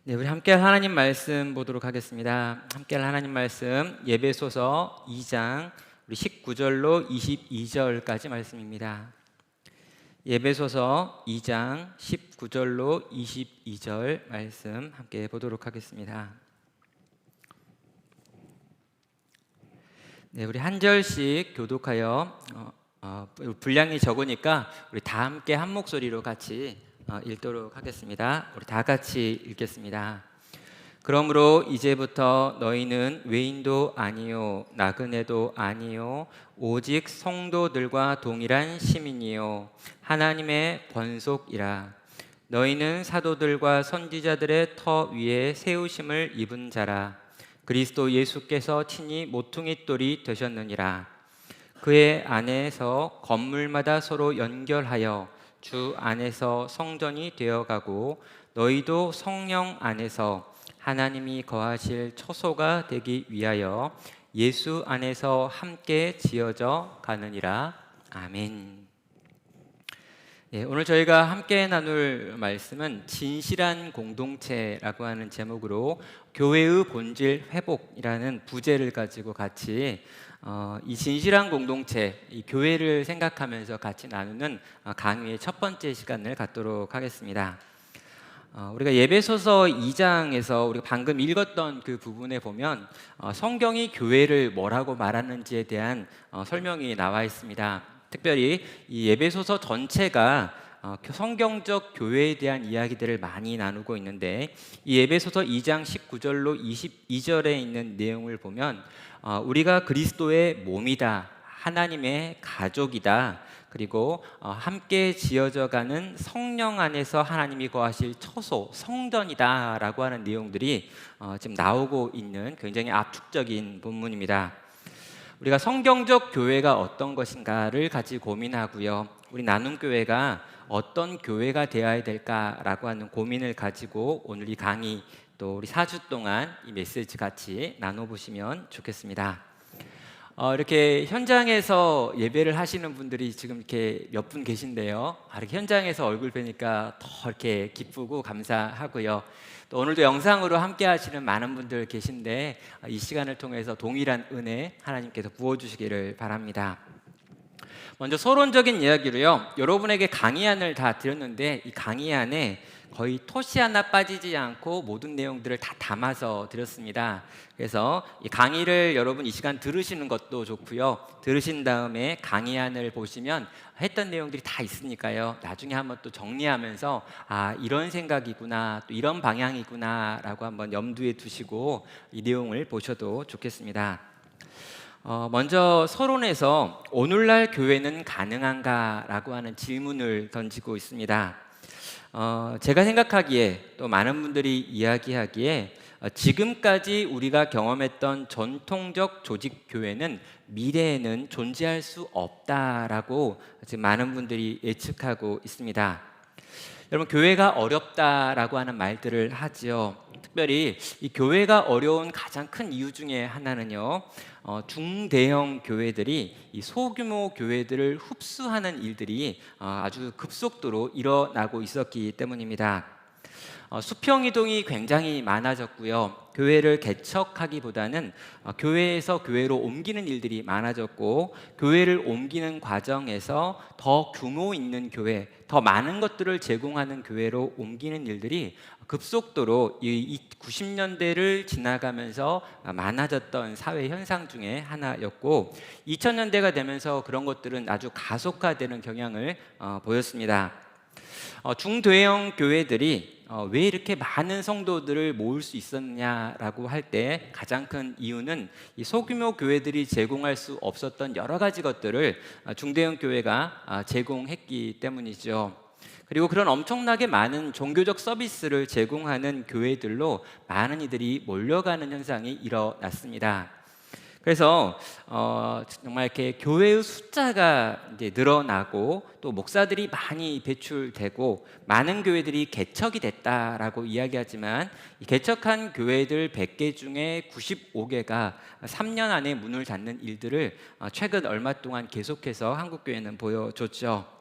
네, 우리 함께 할 하나님 말씀 보도록 하겠습니다. 함께 할 하나님 말씀 예배소서 2장 우리 19절로 22절까지 말씀입니다. 예배소서 2장 19절로 22절 말씀 함께 보도록 하겠습니다. 네, 우리 한 절씩 교독하여 분량이 적으니까 우리 다 함께 한 목소리로 같이 읽도록 하겠습니다. 우리 다 같이 읽겠습니다. 그러므로 이제부터 너희는 외인도 아니요 나그네도 아니요 오직 성도들과 동일한 시민이요 하나님의 권속이라. 너희는 사도들과 선지자들의 터 위에 세우심을 입은 자라. 그리스도 예수께서 친히 모퉁이돌이 되셨느니라. 그의 안에서 건물마다 서로 연결하여 주 안에서 성전이 되어가고 너희도 성령 안에서 하나님이 거하실 처소가 되기 위하여 예수 안에서 함께 지어져 가느니라. 아멘. 예, 오늘 저희가 함께 나눌 말씀은 진실한 공동체라고 하는 제목으로 교회의 본질 회복이라는 부제를 가지고 같이 이 진실한 공동체, 이 교회를 생각하면서 같이 나누는 강의의 첫 번째 시간을 갖도록 하겠습니다. 우리가 예배소서 2장에서 우리가 방금 읽었던 그 부분에 보면 성경이 교회를 뭐라고 말하는지에 대한 설명이 나와 있습니다. 특별히 이 예배소서 전체가 성경적 교회에 대한 이야기들을 많이 나누고 있는데, 이 예배소서 2장 19절로 22절에 있는 내용을 보면 우리가 그리스도의 몸이다, 하나님의 가족이다, 그리고 함께 지어져가는 성령 안에서 하나님이 거하실 처소, 성전이다 라고 하는 내용들이 지금 나오고 있는 굉장히 압축적인 본문입니다. 우리가 성경적 교회가 어떤 것인가를 같이 고민하고요, 우리 나눔교회가 어떤 교회가 되어야 될까라고 하는 고민을 가지고 오늘 이 강의, 또 우리 4주 동안 이 메시지 같이 나눠보시면 좋겠습니다. 이렇게 현장에서 예배를 하시는 분들이 지금 이렇게 몇 분 계신데요, 이렇게 현장에서 얼굴 뵈니까 더 이렇게 기쁘고 감사하고요. 또 오늘도 영상으로 함께 하시는 많은 분들 계신데 이 시간을 통해서 동일한 은혜 하나님께서 부어주시기를 바랍니다. 먼저 서론적인 이야기로요, 여러분에게 강의안을 다 드렸는데 이 강의안에 거의 토시 하나 빠지지 않고 모든 내용들을 다 담아서 드렸습니다. 그래서 이 강의를 여러분 이 시간 들으시는 것도 좋고요, 들으신 다음에 강의안을 보시면 했던 내용들이 다 있으니까요, 나중에 한번 또 정리하면서 이런 생각이구나, 또 이런 방향이구나 라고 한번 염두에 두시고 이 내용을 보셔도 좋겠습니다. 먼저 서론에서 오늘날 교회는 가능한가 라고 하는 질문을 던지고 있습니다. 제가 생각하기에, 또 많은 분들이 이야기하기에 지금까지 우리가 경험했던 전통적 조직 교회는 미래에는 존재할 수 없다라고 지금 많은 분들이 예측하고 있습니다. 여러분, 교회가 어렵다라고 하는 말들을 하지요. 특별히 이 교회가 어려운 가장 큰 이유 중에 하나는요, 중대형 교회들이 이 소규모 교회들을 흡수하는 일들이 아주 급속도로 일어나고 있었기 때문입니다. 수평 이동이 굉장히 많아졌고요, 교회를 개척하기보다는 교회에서 교회로 옮기는 일들이 많아졌고, 교회를 옮기는 과정에서 더 규모 있는 교회, 더 많은 것들을 제공하는 교회로 옮기는 일들이 급속도로 이 90년대를 지나가면서 많아졌던 사회 현상 중에 하나였고, 2000년대가 되면서 그런 것들은 아주 가속화되는 경향을 보였습니다. 중대형 교회들이 왜 이렇게 많은 성도들을 모을 수 있었냐라고 할 때 가장 큰 이유는 이 소규모 교회들이 제공할 수 없었던 여러 가지 것들을 중대형 교회가 제공했기 때문이죠. 그리고 그런 엄청나게 많은 종교적 서비스를 제공하는 교회들로 많은 이들이 몰려가는 현상이 일어났습니다. 그래서 정말 이렇게 교회의 숫자가 이제 늘어나고, 또 목사들이 많이 배출되고 많은 교회들이 개척이 됐다라고 이야기하지만, 이 개척한 교회들 100개 중에 95개가 3년 안에 문을 닫는 일들을 최근 얼마 동안 계속해서 한국교회는 보여줬죠.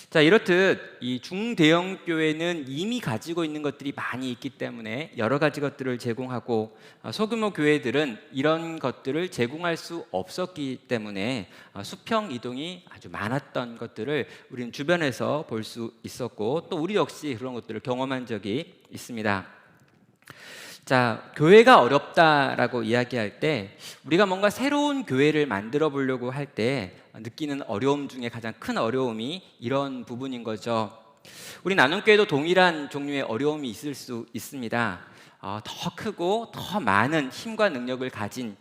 자, 이렇듯 이 중대형 교회는 이미 가지고 있는 것들이 많이 있기 때문에 여러 가지 것들을 제공하고, 소규모 교회들은 이런 것들을 제공할 수 없었기 때문에 수평 이동이 아주 많았던 것들을 우리는 주변에서 볼 수 있었고, 또 우리 역시 그런 것들을 경험한 적이 있습니다. 자, 교회가 어렵다라고 이야기할 때 우리가 뭔가 새로운 교회를 만들어 보려고 할 때 느끼는 어려움 중에 가장 큰 어려움이 이런 부분인 거죠. 우리 나눔교회도 동일한 종류의 어려움이 있을 수 있습니다. 더 크고 더 많은 힘과 능력을 가진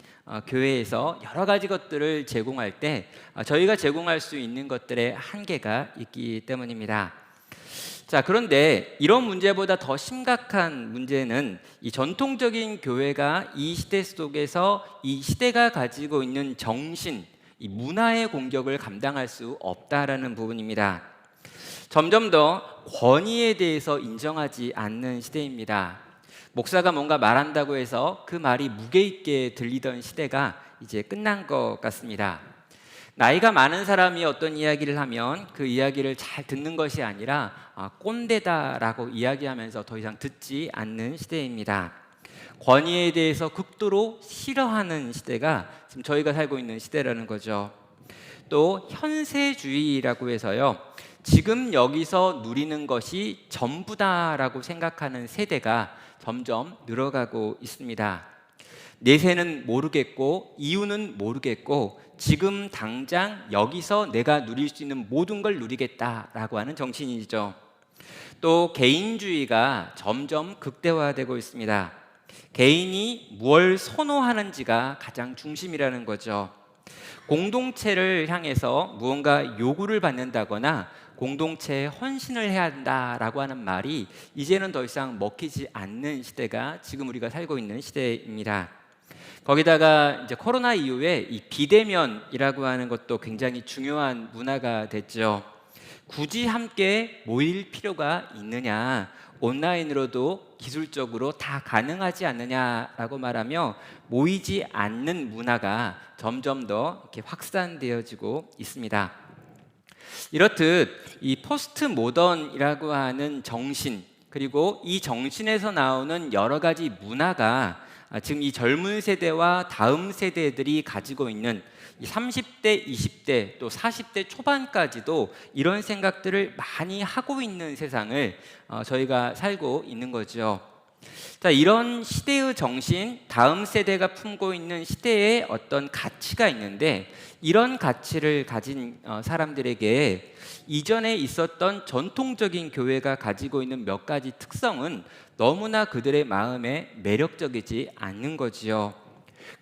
교회에서 여러 가지 것들을 제공할 때 저희가 제공할 수 있는 것들의 한계가 있기 때문입니다. 자, 그런데 이런 문제보다 더 심각한 문제는 이 전통적인 교회가 이 시대 속에서 이 시대가 가지고 있는 정신, 이 문화의 공격을 감당할 수 없다라는 부분입니다. 점점 더 권위에 대해서 인정하지 않는 시대입니다. 목사가 뭔가 말한다고 해서 그 말이 무게 있게 들리던 시대가 이제 끝난 것 같습니다. 나이가 많은 사람이 어떤 이야기를 하면 그 이야기를 잘 듣는 것이 아니라 꼰대다라고 이야기하면서 더 이상 듣지 않는 시대입니다. 권위에 대해서 극도로 싫어하는 시대가 지금 저희가 살고 있는 시대라는 거죠. 또 현세주의라고 해서요, 지금 여기서 누리는 것이 전부다라고 생각하는 세대가 점점 늘어가고 있습니다. 내세는 모르겠고 이유는 모르겠고 지금 당장 여기서 내가 누릴 수 있는 모든 걸 누리겠다라고 하는 정신이죠. 또 개인주의가 점점 극대화되고 있습니다. 개인이 뭘 선호하는지가 가장 중심이라는 거죠. 공동체를 향해서 무언가 요구를 받는다거나 공동체에 헌신을 해야 한다라고 하는 말이 이제는 더 이상 먹히지 않는 시대가 지금 우리가 살고 있는 시대입니다. 거기다가 이제 코로나 이후에 이 비대면이라고 하는 것도 굉장히 중요한 문화가 됐죠. 굳이 함께 모일 필요가 있느냐, 온라인으로도 기술적으로 다 가능하지 않느냐라고 말하며 모이지 않는 문화가 점점 더 이렇게 확산되어지고 있습니다. 이렇듯 이 포스트 모던이라고 하는 정신, 그리고 이 정신에서 나오는 여러 가지 문화가 지금 이 젊은 세대와 다음 세대들이 가지고 있는 30대, 20대, 또 40대 초반까지도 이런 생각들을 많이 하고 있는 세상을 저희가 살고 있는 거죠. 자, 이런 시대의 정신, 다음 세대가 품고 있는 시대의 어떤 가치가 있는데, 이런 가치를 가진 사람들에게 이전에 있었던 전통적인 교회가 가지고 있는 몇 가지 특성은 너무나 그들의 마음에 매력적이지 않는 거지요.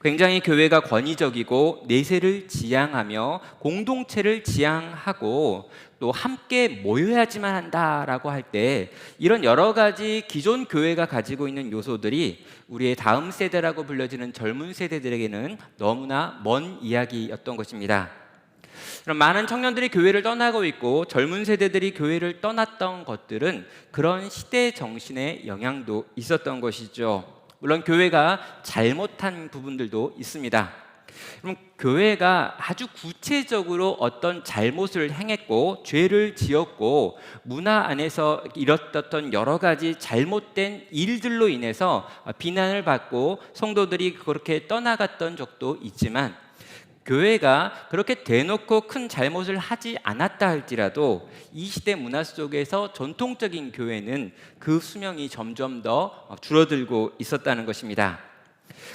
굉장히 교회가 권위적이고 내세를 지향하며 공동체를 지향하고 또 함께 모여야지만 한다라고 할 때, 이런 여러 가지 기존 교회가 가지고 있는 요소들이 우리의 다음 세대라고 불려지는 젊은 세대들에게는 너무나 먼 이야기였던 것입니다. 그럼 많은 청년들이 교회를 떠나고 있고 젊은 세대들이 교회를 떠났던 것들은 그런 시대 정신의 영향도 있었던 것이죠. 물론 교회가 잘못한 부분들도 있습니다. 그럼 교회가 아주 구체적으로 어떤 잘못을 행했고 죄를 지었고 문화 안에서 일었던 여러 가지 잘못된 일들로 인해서 비난을 받고 성도들이 그렇게 떠나갔던 적도 있지만, 교회가 그렇게 대놓고 큰 잘못을 하지 않았다 할지라도 이 시대 문화 속에서 전통적인 교회는 그 수명이 점점 더 줄어들고 있었다는 것입니다.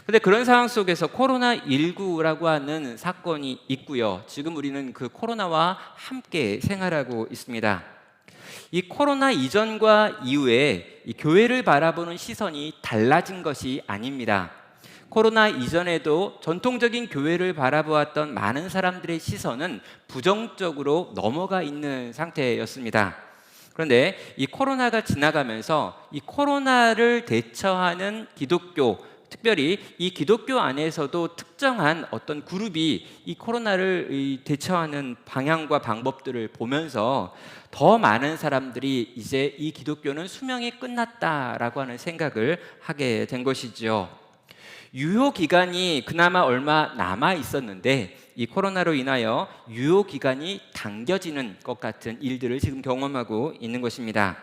그런데 그런 상황 속에서 코로나19라고 하는 사건이 있고요. 지금 우리는 그 코로나와 함께 생활하고 있습니다. 이 코로나 이전과 이후에 이 교회를 바라보는 시선이 달라진 것이 아닙니다. 코로나 이전에도 전통적인 교회를 바라보았던 많은 사람들의 시선은 부정적으로 넘어가 있는 상태였습니다. 그런데 이 코로나가 지나가면서 이 코로나를 대처하는 기독교, 특별히 이 기독교 안에서도 특정한 어떤 그룹이 이 코로나를 대처하는 방향과 방법들을 보면서 더 많은 사람들이 이제 이 기독교는 수명이 끝났다라고 하는 생각을 하게 된 것이죠. 유효 기간이 그나마 얼마 남아 있었는데 이 코로나로 인하여 유효 기간이 당겨지는 것 같은 일들을 지금 경험하고 있는 것입니다.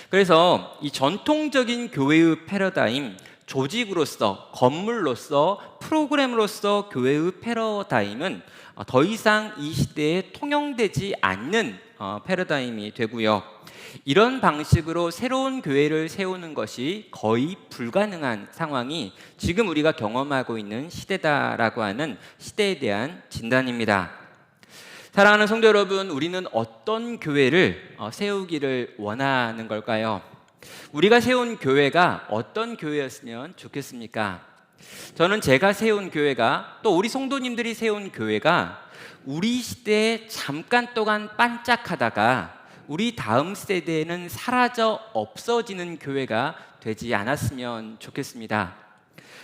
그래서 이 전통적인 교회의 패러다임, 조직으로서, 건물로서, 프로그램으로서 교회의 패러다임은 더 이상 이 시대에 통용되지 않는 패러다임이 되고요. 이런 방식으로 새로운 교회를 세우는 것이 거의 불가능한 상황이 지금 우리가 경험하고 있는 시대다라고 하는 시대에 대한 진단입니다. 사랑하는 성도 여러분, 우리는 어떤 교회를 세우기를 원하는 걸까요? 우리가 세운 교회가 어떤 교회였으면 좋겠습니까? 저는 제가 세운 교회가, 또 우리 성도님들이 세운 교회가 우리 시대에 잠깐 동안 반짝하다가 우리 다음 세대에는 사라져 없어지는 교회가 되지 않았으면 좋겠습니다.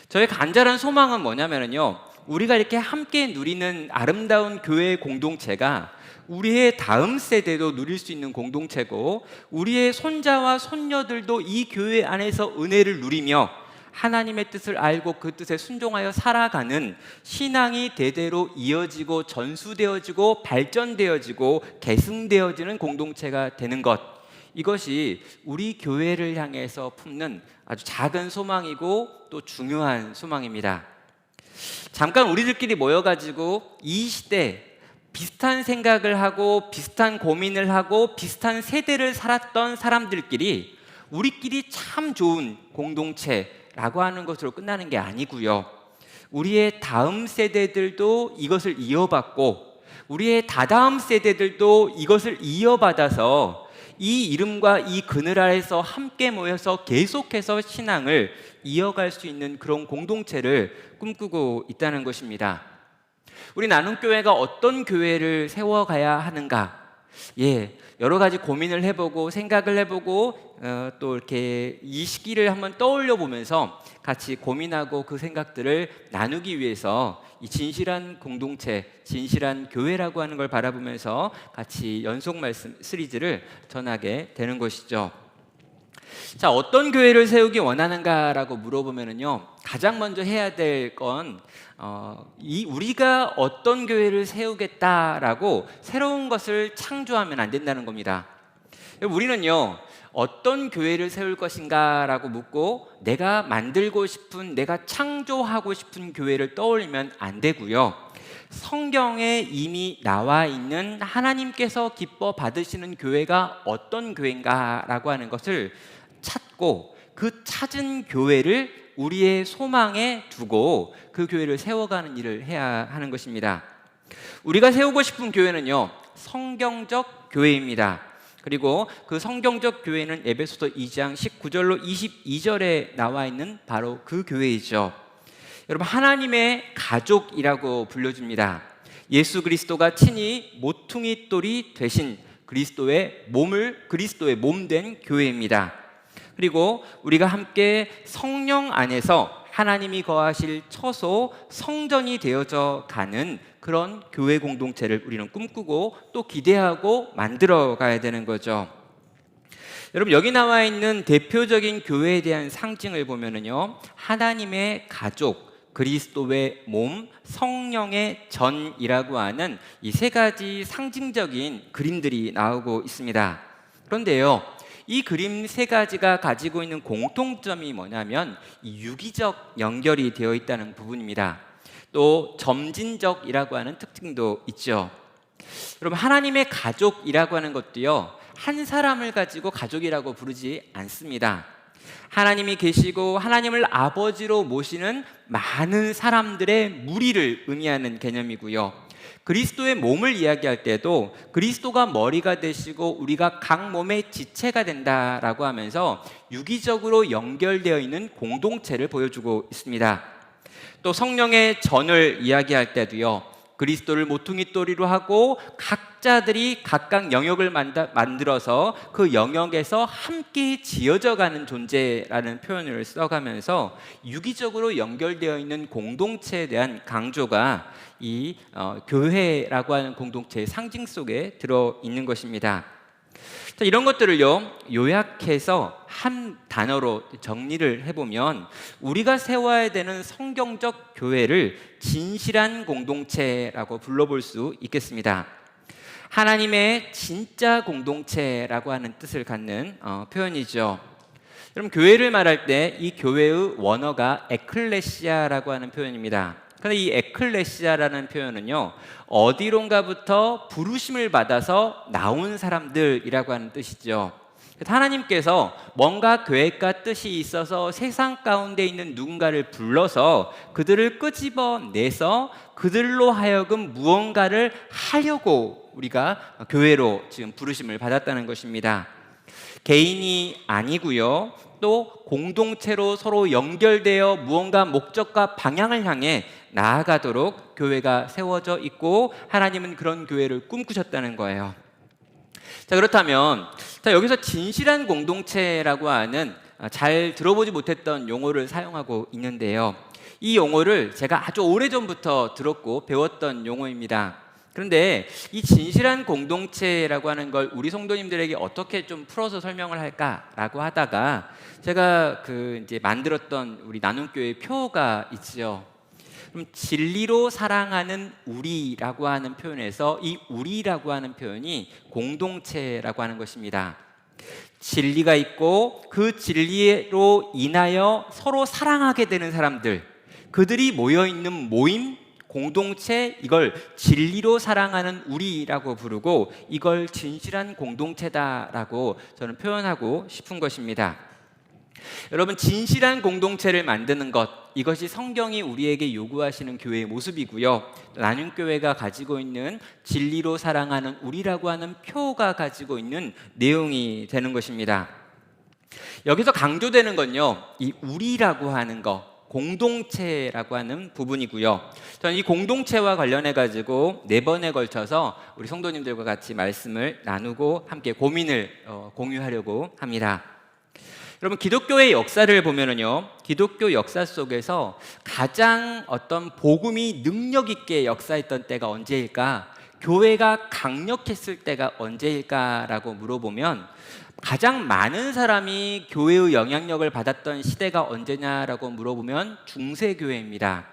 저의 간절한 소망은 뭐냐면요, 우리가 이렇게 함께 누리는 아름다운 교회의 공동체가 우리의 다음 세대도 누릴 수 있는 공동체고, 우리의 손자와 손녀들도 이 교회 안에서 은혜를 누리며 하나님의 뜻을 알고 그 뜻에 순종하여 살아가는 신앙이 대대로 이어지고 전수되어지고 발전되어지고 계승되어지는 공동체가 되는 것, 이것이 우리 교회를 향해서 품는 아주 작은 소망이고 또 중요한 소망입니다. 잠깐 우리들끼리 모여가지고 이 시대 비슷한 생각을 하고 비슷한 고민을 하고 비슷한 세대를 살았던 사람들끼리 우리끼리 참 좋은 공동체라고 하는 것으로 끝나는 게 아니고요, 우리의 다음 세대들도 이것을 이어받고 우리의 다다음 세대들도 이것을 이어받아서 이 이름과 이 그늘 아래서 함께 모여서 계속해서 신앙을 이어갈 수 있는 그런 공동체를 꿈꾸고 있다는 것입니다. 우리 나눔교회가 어떤 교회를 세워가야 하는가? 여러 가지 고민을 해보고 생각을 해보고 또 이렇게 이 시기를 한번 떠올려 보면서 같이 고민하고 그 생각들을 나누기 위해서 이 진실한 공동체, 진실한 교회라고 하는 걸 바라보면서 같이 연속 말씀 시리즈를 전하게 되는 것이죠. 자, 어떤 교회를 세우기 원하는가라고 물어보면요, 가장 먼저 해야 될 건 우리가 어떤 교회를 세우겠다라고 새로운 것을 창조하면 안 된다는 겁니다. 우리는요, 어떤 교회를 세울 것인가라고 묻고 내가 만들고 싶은, 내가 창조하고 싶은 교회를 떠올리면 안 되고요, 성경에 이미 나와 있는 하나님께서 기뻐 받으시는 교회가 어떤 교회인가라고 하는 것을 찾고 그 찾은 교회를 우리의 소망에 두고 그 교회를 세워가는 일을 해야 하는 것입니다. 우리가 세우고 싶은 교회는요, 성경적 교회입니다. 그리고 그 성경적 교회는 에베소서 2장 19절로 22절에 나와 있는 바로 그 교회이죠. 여러분, 하나님의 가족이라고 불려줍니다. 예수 그리스도가 친히 모퉁이 돌이 되신 그리스도의 몸 된 교회입니다. 그리고 우리가 함께 성령 안에서 하나님이 거하실 처소, 성전이 되어져 가는 그런 교회 공동체를 우리는 꿈꾸고 또 기대하고 만들어 가야 되는 거죠. 여러분, 여기 나와 있는 대표적인 교회에 대한 상징을 보면은요, 하나님의 가족, 그리스도의 몸, 성령의 전이라고 하는 이 세 가지 상징적인 그림들이 나오고 있습니다. 그런데요, 이 그림 세 가지가 가지고 있는 공통점이 뭐냐면 이 유기적 연결이 되어 있다는 부분입니다. 또 점진적이라고 하는 특징도 있죠. 여러분, 하나님의 가족이라고 하는 것도요, 한 사람을 가지고 가족이라고 부르지 않습니다. 하나님이 계시고 하나님을 아버지로 모시는 많은 사람들의 무리를 의미하는 개념이고요, 그리스도의 몸을 이야기할 때도 그리스도가 머리가 되시고 우리가 각 몸의 지체가 된다라고 하면서 유기적으로 연결되어 있는 공동체를 보여주고 있습니다. 또 성령의 전을 이야기할 때도요, 그리스도를 모퉁이돌이로 하고 각자들이 각각 영역을 만들어서 그 영역에서 함께 지어져 가는 존재라는 표현을 써가면서 유기적으로 연결되어 있는 공동체에 대한 강조가 이 교회라고 하는 공동체의 상징 속에 들어있는 것입니다. 자, 이런 것들을요 요약해서 한 단어로 정리를 해보면 우리가 세워야 되는 성경적 교회를 진실한 공동체라고 불러볼 수 있겠습니다. 하나님의 진짜 공동체라고 하는 뜻을 갖는 표현이죠. 여러분, 교회를 말할 때 이 교회의 원어가 에클레시아라고 하는 표현입니다. 그런데 이 에클레시아라는 표현은요 어디론가부터 부르심을 받아서 나온 사람들이라고 하는 뜻이죠. 하나님께서 뭔가 계획과 뜻이 있어서 세상 가운데 있는 누군가를 불러서 그들을 끄집어내서 그들로 하여금 무언가를 하려고 우리가 교회로 지금 부르심을 받았다는 것입니다. 개인이 아니고요, 또 공동체로 서로 연결되어 무언가 목적과 방향을 향해 나아가도록 교회가 세워져 있고 하나님은 그런 교회를 꿈꾸셨다는 거예요. 자, 그렇다면 여기서 진실한 공동체라고 하는 잘 들어보지 못했던 용어를 사용하고 있는데요. 이 용어를 제가 아주 오래전부터 들었고 배웠던 용어입니다. 그런데 이 진실한 공동체라고 하는 걸 우리 성도님들에게 어떻게 좀 풀어서 설명을 할까라고 하다가 제가 이제 만들었던 우리 나눔교회 표가 있죠. 그럼 진리로 사랑하는 우리라고 하는 표현에서 이 우리라고 하는 표현이 공동체라고 하는 것입니다. 진리가 있고 그 진리로 인하여 서로 사랑하게 되는 사람들, 그들이 모여있는 모임, 공동체, 이걸 진리로 사랑하는 우리라고 부르고 이걸 진실한 공동체다라고 저는 표현하고 싶은 것입니다. 여러분, 진실한 공동체를 만드는 것, 이것이 성경이 우리에게 요구하시는 교회의 모습이고요, 나눔교회가 가지고 있는 진리로 사랑하는 우리라고 하는 표가 가지고 있는 내용이 되는 것입니다. 여기서 강조되는 건요, 이 우리라고 하는 것, 공동체라고 하는 부분이고요. 저는 이 공동체와 관련해 가지고 4번에 걸쳐서 우리 성도님들과 같이 말씀을 나누고 함께 고민을 공유하려고 합니다. 여러분, 기독교의 역사를 보면은요, 기독교 역사 속에서 가장 어떤 복음이 능력 있게 역사했던 때가 언제일까? 교회가 강력했을 때가 언제일까라고 물어보면 가장 많은 사람이 교회의 영향력을 받았던 시대가 언제냐라고 물어보면 중세교회입니다.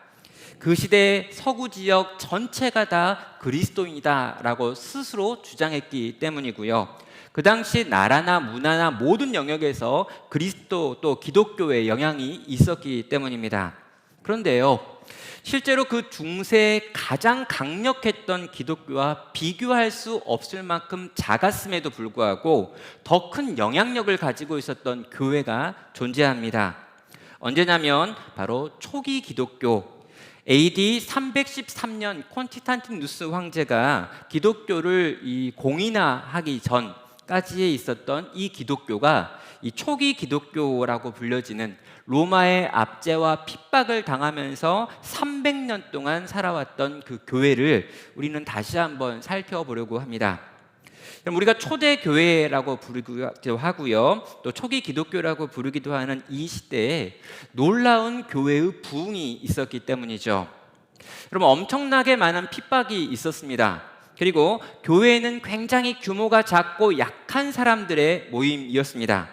그 시대 서구 지역 전체가 다 그리스도인이다라고 스스로 주장했기 때문이고요. 그 당시 나라나 문화나 모든 영역에서 그리스도 또 기독교의 영향이 있었기 때문입니다. 그런데요, 실제로 그 중세에 가장 강력했던 기독교와 비교할 수 없을 만큼 작았음에도 불구하고 더 큰 영향력을 가지고 있었던 교회가 존재합니다. 언제냐면 바로 초기 기독교, AD 313년 콘스탄티누스 황제가 기독교를 공인화하기 전까지에 있었던 이 기독교가 이 초기 기독교라고 불려지는 로마의 압제와 핍박을 당하면서 300년 동안 살아왔던 그 교회를 우리는 다시 한번 살펴보려고 합니다. 그럼 우리가 초대 교회라고 부르기도 하고요, 또 초기 기독교라고 부르기도 하는 이 시대에 놀라운 교회의 부흥이 있었기 때문이죠. 여러분, 엄청나게 많은 핍박이 있었습니다. 그리고 교회는 굉장히 규모가 작고 약한 사람들의 모임이었습니다.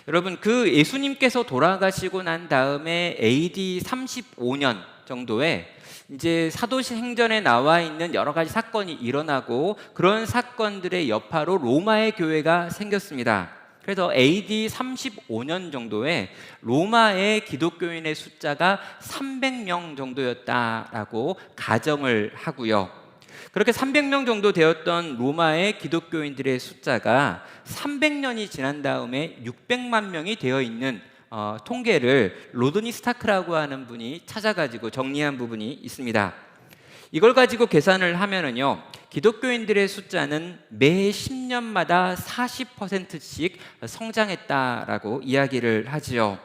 여러분, 그 예수님께서 돌아가시고 난 다음에 AD 35년 정도에 이제 사도행전에 나와 있는 여러 가지 사건이 일어나고 그런 사건들의 여파로 로마의 교회가 생겼습니다. 그래서 AD 35년 정도에 로마의 기독교인의 숫자가 300명 정도였다라고 가정을 하고요. 그렇게 300명 정도 되었던 로마의 기독교인들의 숫자가 300년이 지난 다음에 600만 명이 되어 있는 통계를 로드니 스타크라고 하는 분이 찾아가지고 정리한 부분이 있습니다. 이걸 가지고 계산을 하면은요, 기독교인들의 숫자는 매 10년마다 40%씩 성장했다라고 이야기를 하지요.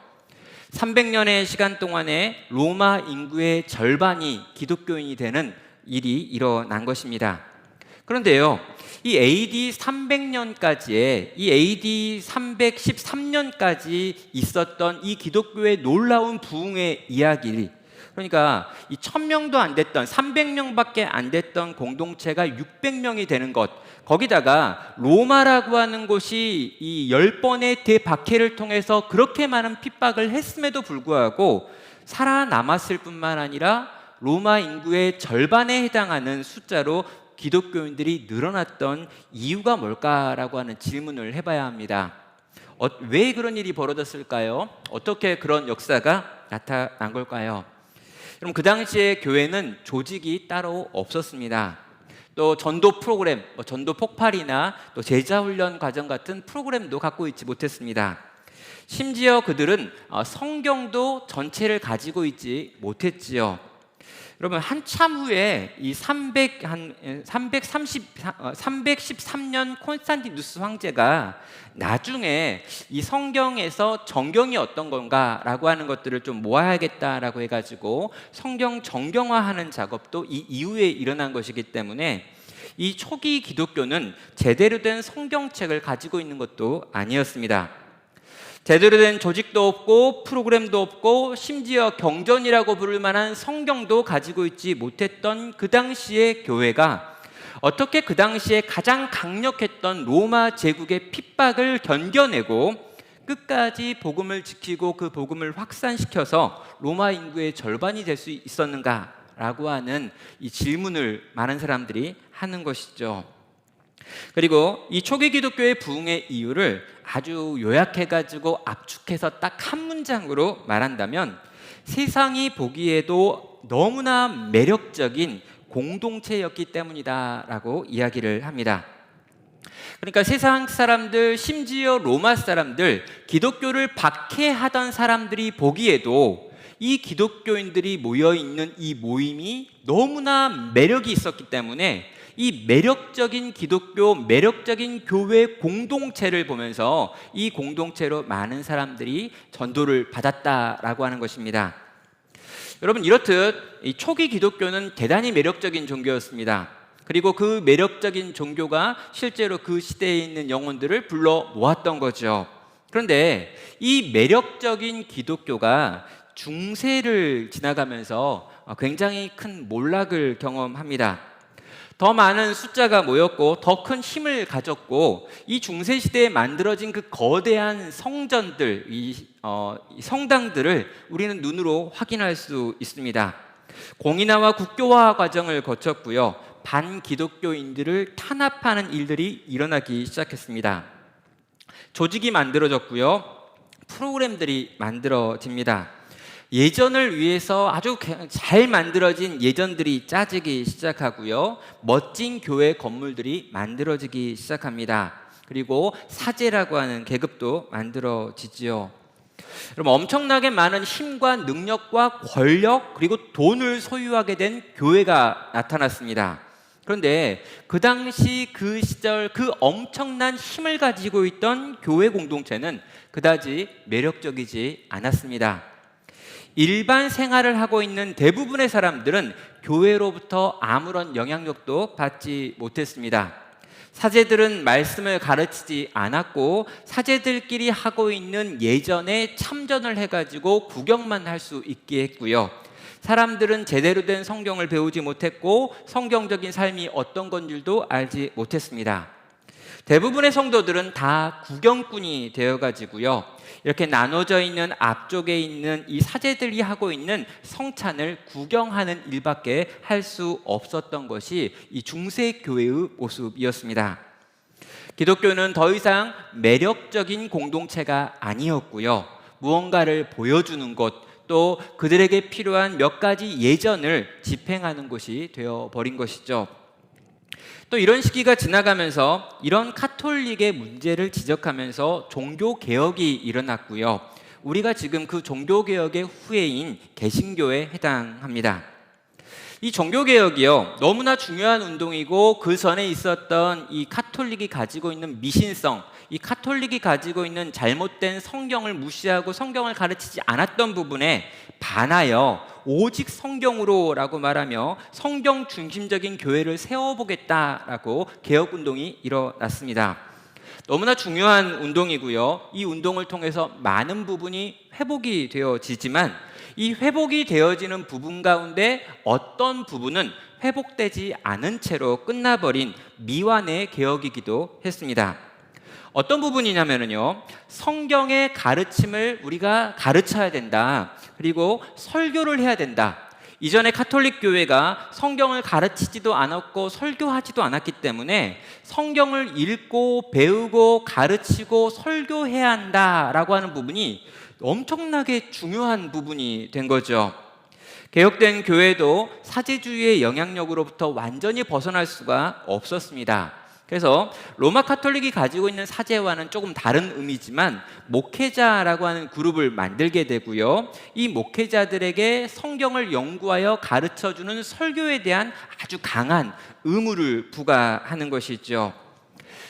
300년의 시간 동안에 로마 인구의 절반이 기독교인이 되는 일이 일어난 것입니다. 그런데요, 이 AD 300년까지의 이 AD 313년까지 있었던 이 기독교의 놀라운 부흥의 이야기, 그러니까 이 1000명도 안 됐던 300명밖에 안 됐던 공동체가 600명이 되는 것, 거기다가 로마라고 하는 곳이 이 10번의 대박해를 통해서 그렇게 많은 핍박을 했음에도 불구하고 살아남았을 뿐만 아니라 로마 인구의 절반에 해당하는 숫자로 기독교인들이 늘어났던 이유가 뭘까라고 하는 질문을 해봐야 합니다. 왜 그런 일이 벌어졌을까요? 어떻게 그런 역사가 나타난 걸까요? 그럼 그 당시에 교회는 조직이 따로 없었습니다. 또 전도 프로그램, 전도 폭발이나 또 제자훈련 과정 같은 프로그램도 갖고 있지 못했습니다. 심지어 그들은 성경도 전체를 가지고 있지 못했지요. 여러분, 한참 후에 이 313년 콘스탄티누스 황제가 나중에 이 성경에서 정경이 어떤 건가라고 하는 것들을 좀 모아야겠다라고 해가지고 성경 정경화하는 작업도 이 이후에 일어난 것이기 때문에 이 초기 기독교는 제대로 된 성경책을 가지고 있는 것도 아니었습니다. 제대로 된 조직도 없고 프로그램도 없고 심지어 경전이라고 부를 만한 성경도 가지고 있지 못했던 그 당시의 교회가 어떻게 그 당시에 가장 강력했던 로마 제국의 핍박을 견뎌내고 끝까지 복음을 지키고 그 복음을 확산시켜서 로마 인구의 절반이 될 수 있었는가라고 하는 이 질문을 많은 사람들이 하는 것이죠. 그리고 이 초기 기독교의 부흥의 이유를 아주 요약해가지고 압축해서 딱 한 문장으로 말한다면 세상이 보기에도 너무나 매력적인 공동체였기 때문이다라고 이야기를 합니다. 그러니까 세상 사람들, 심지어 로마 사람들, 기독교를 박해하던 사람들이 보기에도 이 기독교인들이 모여있는 이 모임이 너무나 매력이 있었기 때문에 이 매력적인 기독교, 매력적인 교회 공동체를 보면서 이 공동체로 많은 사람들이 전도를 받았다라고 하는 것입니다. 여러분, 이렇듯 이 초기 기독교는 대단히 매력적인 종교였습니다. 그리고 그 매력적인 종교가 실제로 그 시대에 있는 영혼들을 불러 모았던 거죠. 그런데 이 매력적인 기독교가 중세를 지나가면서 굉장히 큰 몰락을 경험합니다. 더 많은 숫자가 모였고 더 큰 힘을 가졌고 이 중세시대에 만들어진 그 거대한 성전들, 이 성당들을 우리는 눈으로 확인할 수 있습니다. 공인화와 국교화 과정을 거쳤고요. 반기독교인들을 탄압하는 일들이 일어나기 시작했습니다. 조직이 만들어졌고요. 프로그램들이 만들어집니다. 예전을 위해서 아주 잘 만들어진 예전들이 짜지기 시작하고요. 멋진 교회 건물들이 만들어지기 시작합니다. 그리고 사제라고 하는 계급도 만들어지지요. 그럼 엄청나게 많은 힘과 능력과 권력 그리고 돈을 소유하게 된 교회가 나타났습니다. 그런데 그 당시 그 시절 그 엄청난 힘을 가지고 있던 교회 공동체는 그다지 매력적이지 않았습니다. 일반 생활을 하고 있는 대부분의 사람들은 교회로부터 아무런 영향력도 받지 못했습니다. 사제들은 말씀을 가르치지 않았고 사제들끼리 하고 있는 예전에 참전을 해가지고 구경만 할 수 있게 했고요. 사람들은 제대로 된 성경을 배우지 못했고 성경적인 삶이 어떤 건 줄도 알지 못했습니다. 대부분의 성도들은 다 구경꾼이 되어가지고요. 이렇게 나눠져 있는 앞쪽에 있는 이 사제들이 하고 있는 성찬을 구경하는 일밖에 할 수 없었던 것이 이 중세 교회의 모습이었습니다. 기독교는 더 이상 매력적인 공동체가 아니었고요. 무언가를 보여주는 것, 또 그들에게 필요한 몇 가지 예전을 집행하는 곳이 되어버린 것이죠. 또 이런 시기가 지나가면서 이런 카톨릭의 문제를 지적하면서 종교개혁이 일어났고요. 우리가 지금 그 종교개혁의 후예인 개신교에 해당합니다. 이 종교개혁이요, 너무나 중요한 운동이고 그 전에 있었던 이 카톨릭이 가지고 있는 미신성, 이 카톨릭이 가지고 있는 잘못된 성경을 무시하고 성경을 가르치지 않았던 부분에 반하여 오직 성경으로라고 말하며 성경 중심적인 교회를 세워보겠다라고 개혁운동이 일어났습니다. 너무나 중요한 운동이고요. 이 운동을 통해서 많은 부분이 회복이 되어지지만 이 회복이 되어지는 부분 가운데 어떤 부분은 회복되지 않은 채로 끝나버린 미완의 개혁이기도 했습니다. 어떤 부분이냐면요, 성경의 가르침을 우리가 가르쳐야 된다. 그리고 설교를 해야 된다. 이전에 카톨릭 교회가 성경을 가르치지도 않았고 설교하지도 않았기 때문에 성경을 읽고 배우고 가르치고 설교해야 한다라고 하는 부분이 엄청나게 중요한 부분이 된 거죠. 개혁된 교회도 사제주의의 영향력으로부터 완전히 벗어날 수가 없었습니다. 그래서 로마 카톨릭이 가지고 있는 사제와는 조금 다른 의미지만 목회자라고 하는 그룹을 만들게 되고요. 이 목회자들에게 성경을 연구하여 가르쳐주는 설교에 대한 아주 강한 의무를 부과하는 것이죠.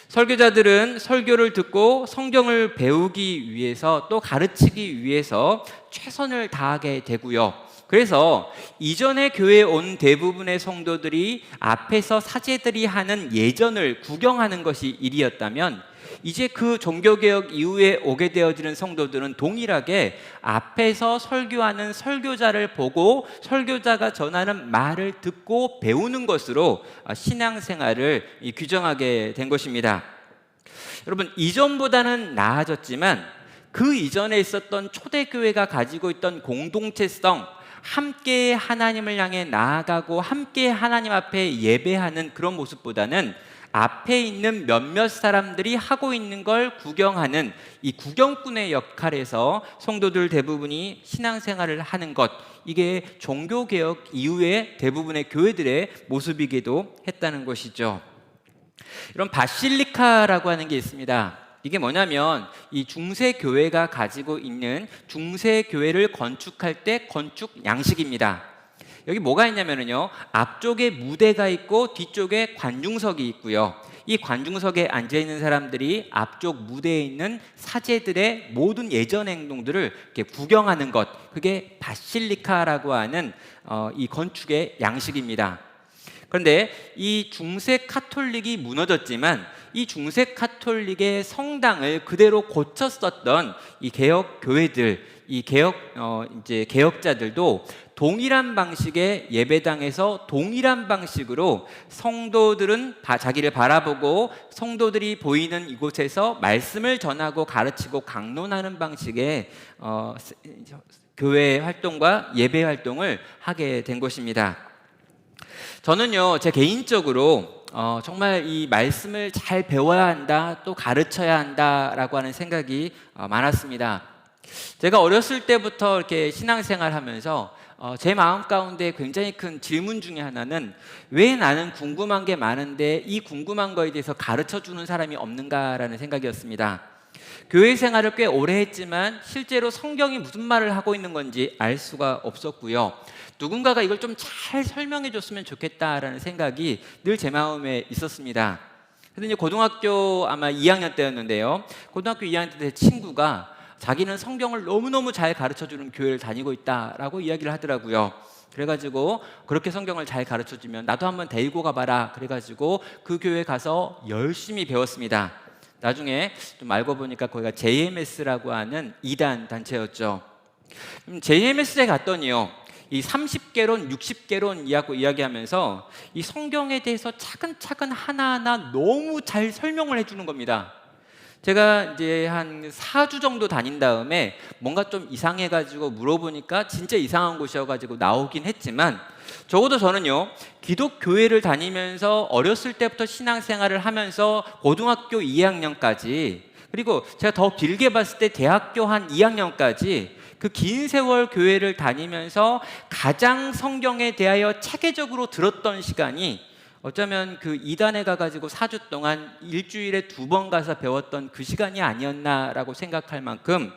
설교자들은 설교를 듣고 성경을 배우기 위해서 또 가르치기 위해서 최선을 다하게 되고요. 그래서 이전에 교회에 온 대부분의 성도들이 앞에서 사제들이 하는 예전을 구경하는 것이 일이었다면 이제 그 종교개혁 이후에 오게 되어지는 성도들은 동일하게 앞에서 설교하는 설교자를 보고 설교자가 전하는 말을 듣고 배우는 것으로 신앙생활을 규정하게 된 것입니다. 여러분, 이전보다는 나아졌지만 그 이전에 있었던 초대교회가 가지고 있던 공동체성, 함께 하나님을 향해 나아가고 함께 하나님 앞에 예배하는 그런 모습보다는 앞에 있는 몇몇 사람들이 하고 있는 걸 구경하는 이 구경꾼의 역할에서 성도들 대부분이 신앙생활을 하는 것, 이게 종교개혁 이후에 대부분의 교회들의 모습이기도 했다는 것이죠. 이런 바실리카라고 하는 게 있습니다. 이게 뭐냐면 이 중세교회가 가지고 있는 중세교회를 건축할 때 건축 양식입니다. 여기 뭐가 있냐면요, 앞쪽에 무대가 있고 뒤쪽에 관중석이 있고요. 이 관중석에 앉아있는 사람들이 앞쪽 무대에 있는 사제들의 모든 예전 행동들을 이렇게 구경하는 것, 그게 바실리카라고 하는 이 건축의 양식입니다. 그런데 이 중세 카톨릭이 무너졌지만 이 중세 카톨릭의 성당을 그대로 고쳤었던 이 개혁 교회들, 이 개혁자들도 동일한 방식의 예배당에서 동일한 방식으로 성도들은 자기를 바라보고 성도들이 보이는 이곳에서 말씀을 전하고 가르치고 강론하는 방식의 교회 활동과 예배 활동을 하게 된 것입니다. 저는요, 제 개인적으로 정말 이 말씀을 잘 배워야 한다, 또 가르쳐야 한다라고 하는 생각이 많았습니다. 제가 어렸을 때부터 이렇게 신앙생활 하면서 제 마음 가운데 굉장히 큰 질문 중에 하나는 왜 나는 궁금한 게 많은데 이 궁금한 거에 대해서 가르쳐주는 사람이 없는가라는 생각이었습니다. 교회 생활을 꽤 오래 했지만 실제로 성경이 무슨 말을 하고 있는 건지 알 수가 없었고요. 누군가가 이걸 좀 잘 설명해 줬으면 좋겠다라는 생각이 늘 제 마음에 있었습니다. 그래서 이제 고등학교 아마 2학년 때였는데요. 고등학교 2학년 때 제 친구가 자기는 성경을 너무너무 잘 가르쳐주는 교회를 다니고 있다라고 이야기를 하더라고요. 그래가지고 그렇게 성경을 잘 가르쳐주면 나도 한번 데리고 가봐라. 그래가지고 그 교회 가서 열심히 배웠습니다. 나중에 좀 알고 보니까 거기가 JMS라고 하는 이단 단체였죠. JMS에 갔더니요, 이 30개론, 60개론 이야기하면서 이 성경에 대해서 차근차근 하나하나 너무 잘 설명을 해주는 겁니다. 제가 이제 한 4주 정도 다닌 다음에 뭔가 좀 이상해가지고 물어보니까 진짜 이상한 곳이어가지고 나오긴 했지만 적어도 저는요, 기독교회를 다니면서 어렸을 때부터 신앙생활을 하면서 고등학교 2학년까지, 그리고 제가 더 길게 봤을 때 대학교 한 2학년까지 그 긴 세월 교회를 다니면서 가장 성경에 대하여 체계적으로 들었던 시간이 어쩌면 그 이단에 가가지고 4주 동안 일주일에 2번 가서 배웠던 그 시간이 아니었나라고 생각할 만큼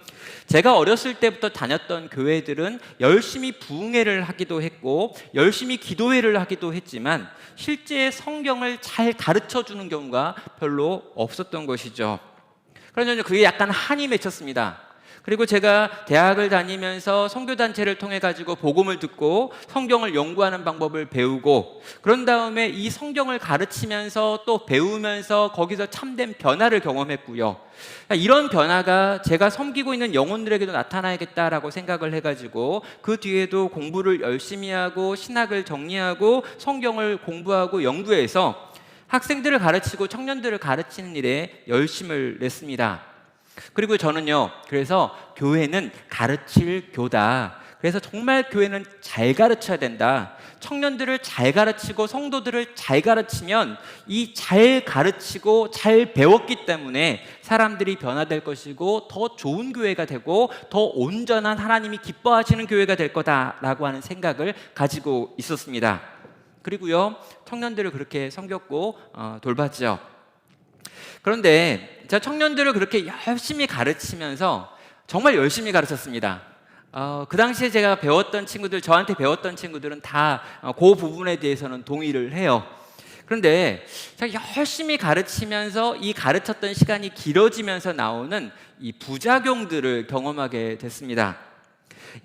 제가 어렸을 때부터 다녔던 교회들은 열심히 부흥회를 하기도 했고 열심히 기도회를 하기도 했지만 실제 성경을 잘 가르쳐주는 경우가 별로 없었던 것이죠. 그래서 그게 약간 한이 맺혔습니다. 그리고 제가 대학을 다니면서 선교단체를 통해 가지고 복음을 듣고 성경을 연구하는 방법을 배우고, 그런 다음에 이 성경을 가르치면서 또 배우면서 거기서 참된 변화를 경험했고요. 이런 변화가 제가 섬기고 있는 영혼들에게도 나타나야겠다라고 생각을 해가지고 그 뒤에도 공부를 열심히 하고 신학을 정리하고 성경을 공부하고 연구해서 학생들을 가르치고 청년들을 가르치는 일에 열심을 냈습니다. 그리고 저는요, 그래서 교회는 가르칠 교다. 그래서 정말 교회는 잘 가르쳐야 된다. 청년들을 잘 가르치고 성도들을 잘 가르치면 이 잘 가르치고 잘 배웠기 때문에 사람들이 변화될 것이고 더 좋은 교회가 되고 더 온전한 하나님이 기뻐하시는 교회가 될 거다라고 하는 생각을 가지고 있었습니다. 그리고요, 청년들을 그렇게 섬겼고 돌봤죠. 그런데 제가 청년들을 그렇게 열심히 가르치면서 정말 열심히 가르쳤습니다. 그 당시에 제가 배웠던 친구들, 저한테 배웠던 친구들은 다 그 부분에 대해서는 동의를 해요. 그런데 제가 열심히 가르치면서 이 가르쳤던 시간이 길어지면서 나오는 이 부작용들을 경험하게 됐습니다.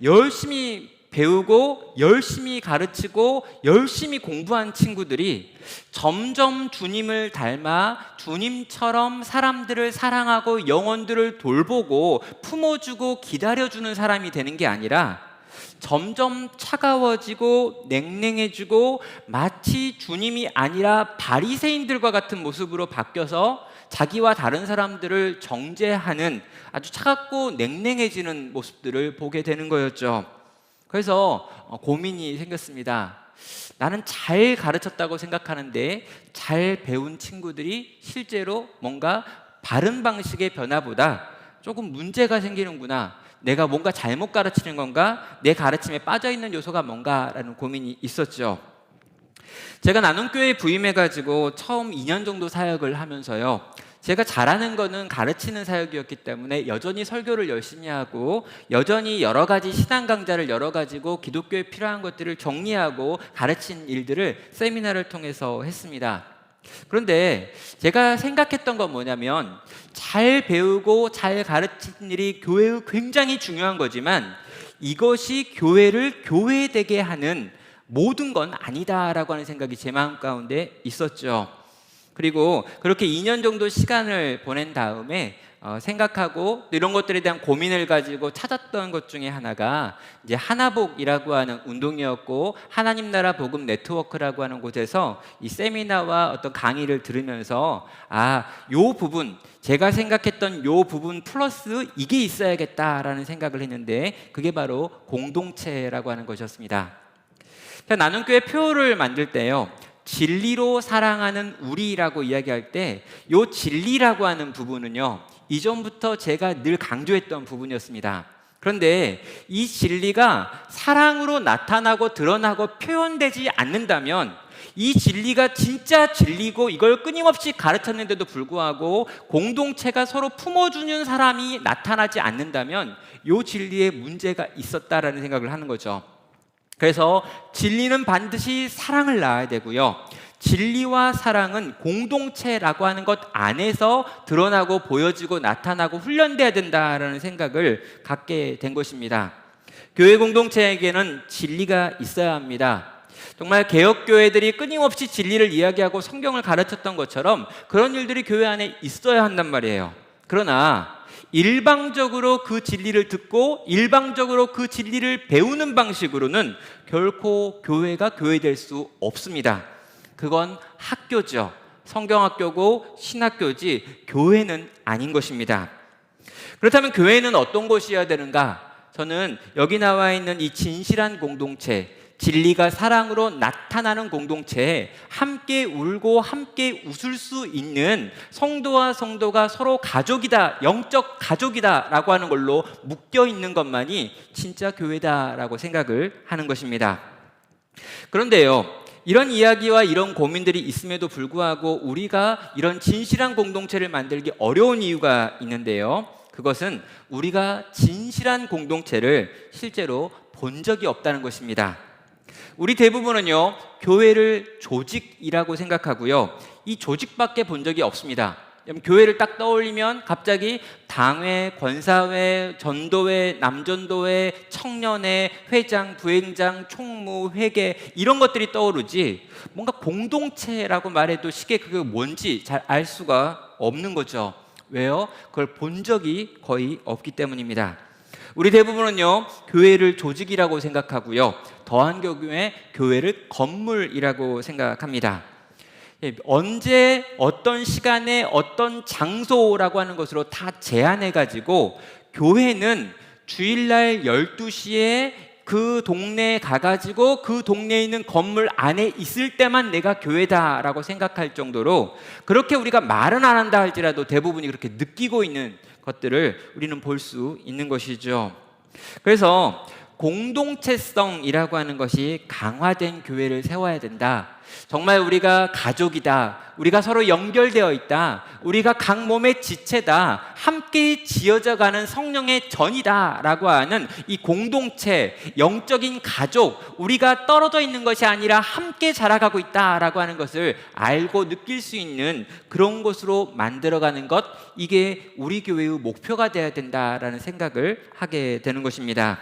열심히 배우고 열심히 가르치고 열심히 공부한 친구들이 점점 주님을 닮아 주님처럼 사람들을 사랑하고 영혼들을 돌보고 품어주고 기다려주는 사람이 되는 게 아니라 점점 차가워지고 냉랭해지고 마치 주님이 아니라 바리새인들과 같은 모습으로 바뀌어서 자기와 다른 사람들을 정죄하는 아주 차갑고 냉랭해지는 모습들을 보게 되는 거였죠. 그래서 고민이 생겼습니다. 나는 잘 가르쳤다고 생각하는데 잘 배운 친구들이 실제로 뭔가 바른 방식의 변화보다 조금 문제가 생기는구나. 내가 뭔가 잘못 가르치는 건가? 내 가르침에 빠져있는 요소가 뭔가라는 고민이 있었죠. 제가 나눔교회에 부임해가지고 처음 2년 정도 사역을 하면서요, 제가 잘하는 거는 가르치는 사역이었기 때문에 여전히 설교를 열심히 하고 여전히 여러 가지 신앙 강좌를 열어가지고 기독교에 필요한 것들을 정리하고 가르친 일들을 세미나를 통해서 했습니다. 그런데 제가 생각했던 건 뭐냐면, 잘 배우고 잘 가르치는 일이 교회의 굉장히 중요한 거지만 이것이 교회를 교회되게 하는 모든 건 아니다라고 하는 생각이 제 마음 가운데 있었죠. 그리고 그렇게 2년 정도 시간을 보낸 다음에 생각하고 이런 것들에 대한 고민을 가지고 찾았던 것 중에 하나가 이제 하나복이라고 하는 운동이었고, 하나님 나라 복음 네트워크라고 하는 곳에서 이 세미나와 어떤 강의를 들으면서 요 부분, 제가 생각했던 요 부분 플러스 이게 있어야겠다라는 생각을 했는데 그게 바로 공동체라고 하는 것이었습니다. 나눔교회 표를 만들 때요, 진리로 사랑하는 우리라고 이야기할 때 이 진리라고 하는 부분은요, 이전부터 제가 늘 강조했던 부분이었습니다. 그런데 이 진리가 사랑으로 나타나고 드러나고 표현되지 않는다면, 이 진리가 진짜 진리고 이걸 끊임없이 가르쳤는데도 불구하고 공동체가 서로 품어주는 사람이 나타나지 않는다면 이 진리에 문제가 있었다라는 생각을 하는 거죠. 그래서 진리는 반드시 사랑을 낳아야 되고요, 진리와 사랑은 공동체라고 하는 것 안에서 드러나고 보여지고 나타나고 훈련돼야 된다라는 생각을 갖게 된 것입니다. 교회 공동체에게는 진리가 있어야 합니다. 정말 개혁교회들이 끊임없이 진리를 이야기하고 성경을 가르쳤던 것처럼 그런 일들이 교회 안에 있어야 한단 말이에요. 그러나 일방적으로 그 진리를 듣고 일방적으로 그 진리를 배우는 방식으로는 결코 교회가 교회될 수 없습니다. 그건 학교죠. 성경학교고 신학교지 교회는 아닌 것입니다. 그렇다면 교회는 어떤 곳이어야 되는가? 저는 여기 나와 있는 이 진실한 공동체, 진리가 사랑으로 나타나는 공동체에 함께 울고 함께 웃을 수 있는 성도와 성도가 서로 가족이다, 영적 가족이다 라고 하는 걸로 묶여 있는 것만이 진짜 교회다라고 생각을 하는 것입니다. 그런데요, 이런 이야기와 이런 고민들이 있음에도 불구하고 우리가 이런 진실한 공동체를 만들기 어려운 이유가 있는데요, 그것은 우리가 진실한 공동체를 실제로 본 적이 없다는 것입니다. 우리 대부분은요, 교회를 조직이라고 생각하고요, 이 조직밖에 본 적이 없습니다. 교회를 딱 떠올리면 갑자기 당회, 권사회, 전도회, 남전도회, 청년회, 회장, 부회장, 총무, 회계 이런 것들이 떠오르지 뭔가 공동체라고 말해도 쉽게 그게 뭔지 잘 알 수가 없는 거죠. 왜요? 그걸 본 적이 거의 없기 때문입니다. 우리 대부분은요, 교회를 조직이라고 생각하고요, 더한 경우에 교회를 건물이라고 생각합니다. 언제 어떤 시간에 어떤 장소라고 하는 것으로 다 제한해가지고 교회는 주일날 12시에 그 동네에 가가지고 그 동네에 있는 건물 안에 있을 때만 내가 교회다라고 생각할 정도로 그렇게 우리가 말은 안 한다 할지라도 대부분이 그렇게 느끼고 있는 것들을 우리는 볼 수 있는 것이죠. 그래서 공동체성이라고 하는 것이 강화된 교회를 세워야 된다. 정말 우리가 가족이다. 우리가 서로 연결되어 있다. 우리가 각 몸의 지체다. 함께 지어져가는 성령의 전이다 라고 하는 이 공동체, 영적인 가족, 우리가 떨어져 있는 것이 아니라 함께 자라가고 있다라고 하는 것을 알고 느낄 수 있는 그런 곳으로 만들어가는 것, 이게 우리 교회의 목표가 되어야 된다라는 생각을 하게 되는 것입니다.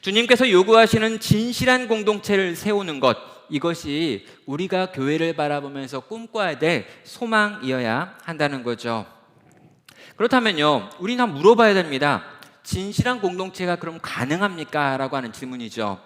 주님께서 요구하시는 진실한 공동체를 세우는 것, 이것이 우리가 교회를 바라보면서 꿈꿔야 될 소망이어야 한다는 거죠. 그렇다면요, 우리는 한번 물어봐야 됩니다. 진실한 공동체가 그럼 가능합니까? 라고 하는 질문이죠.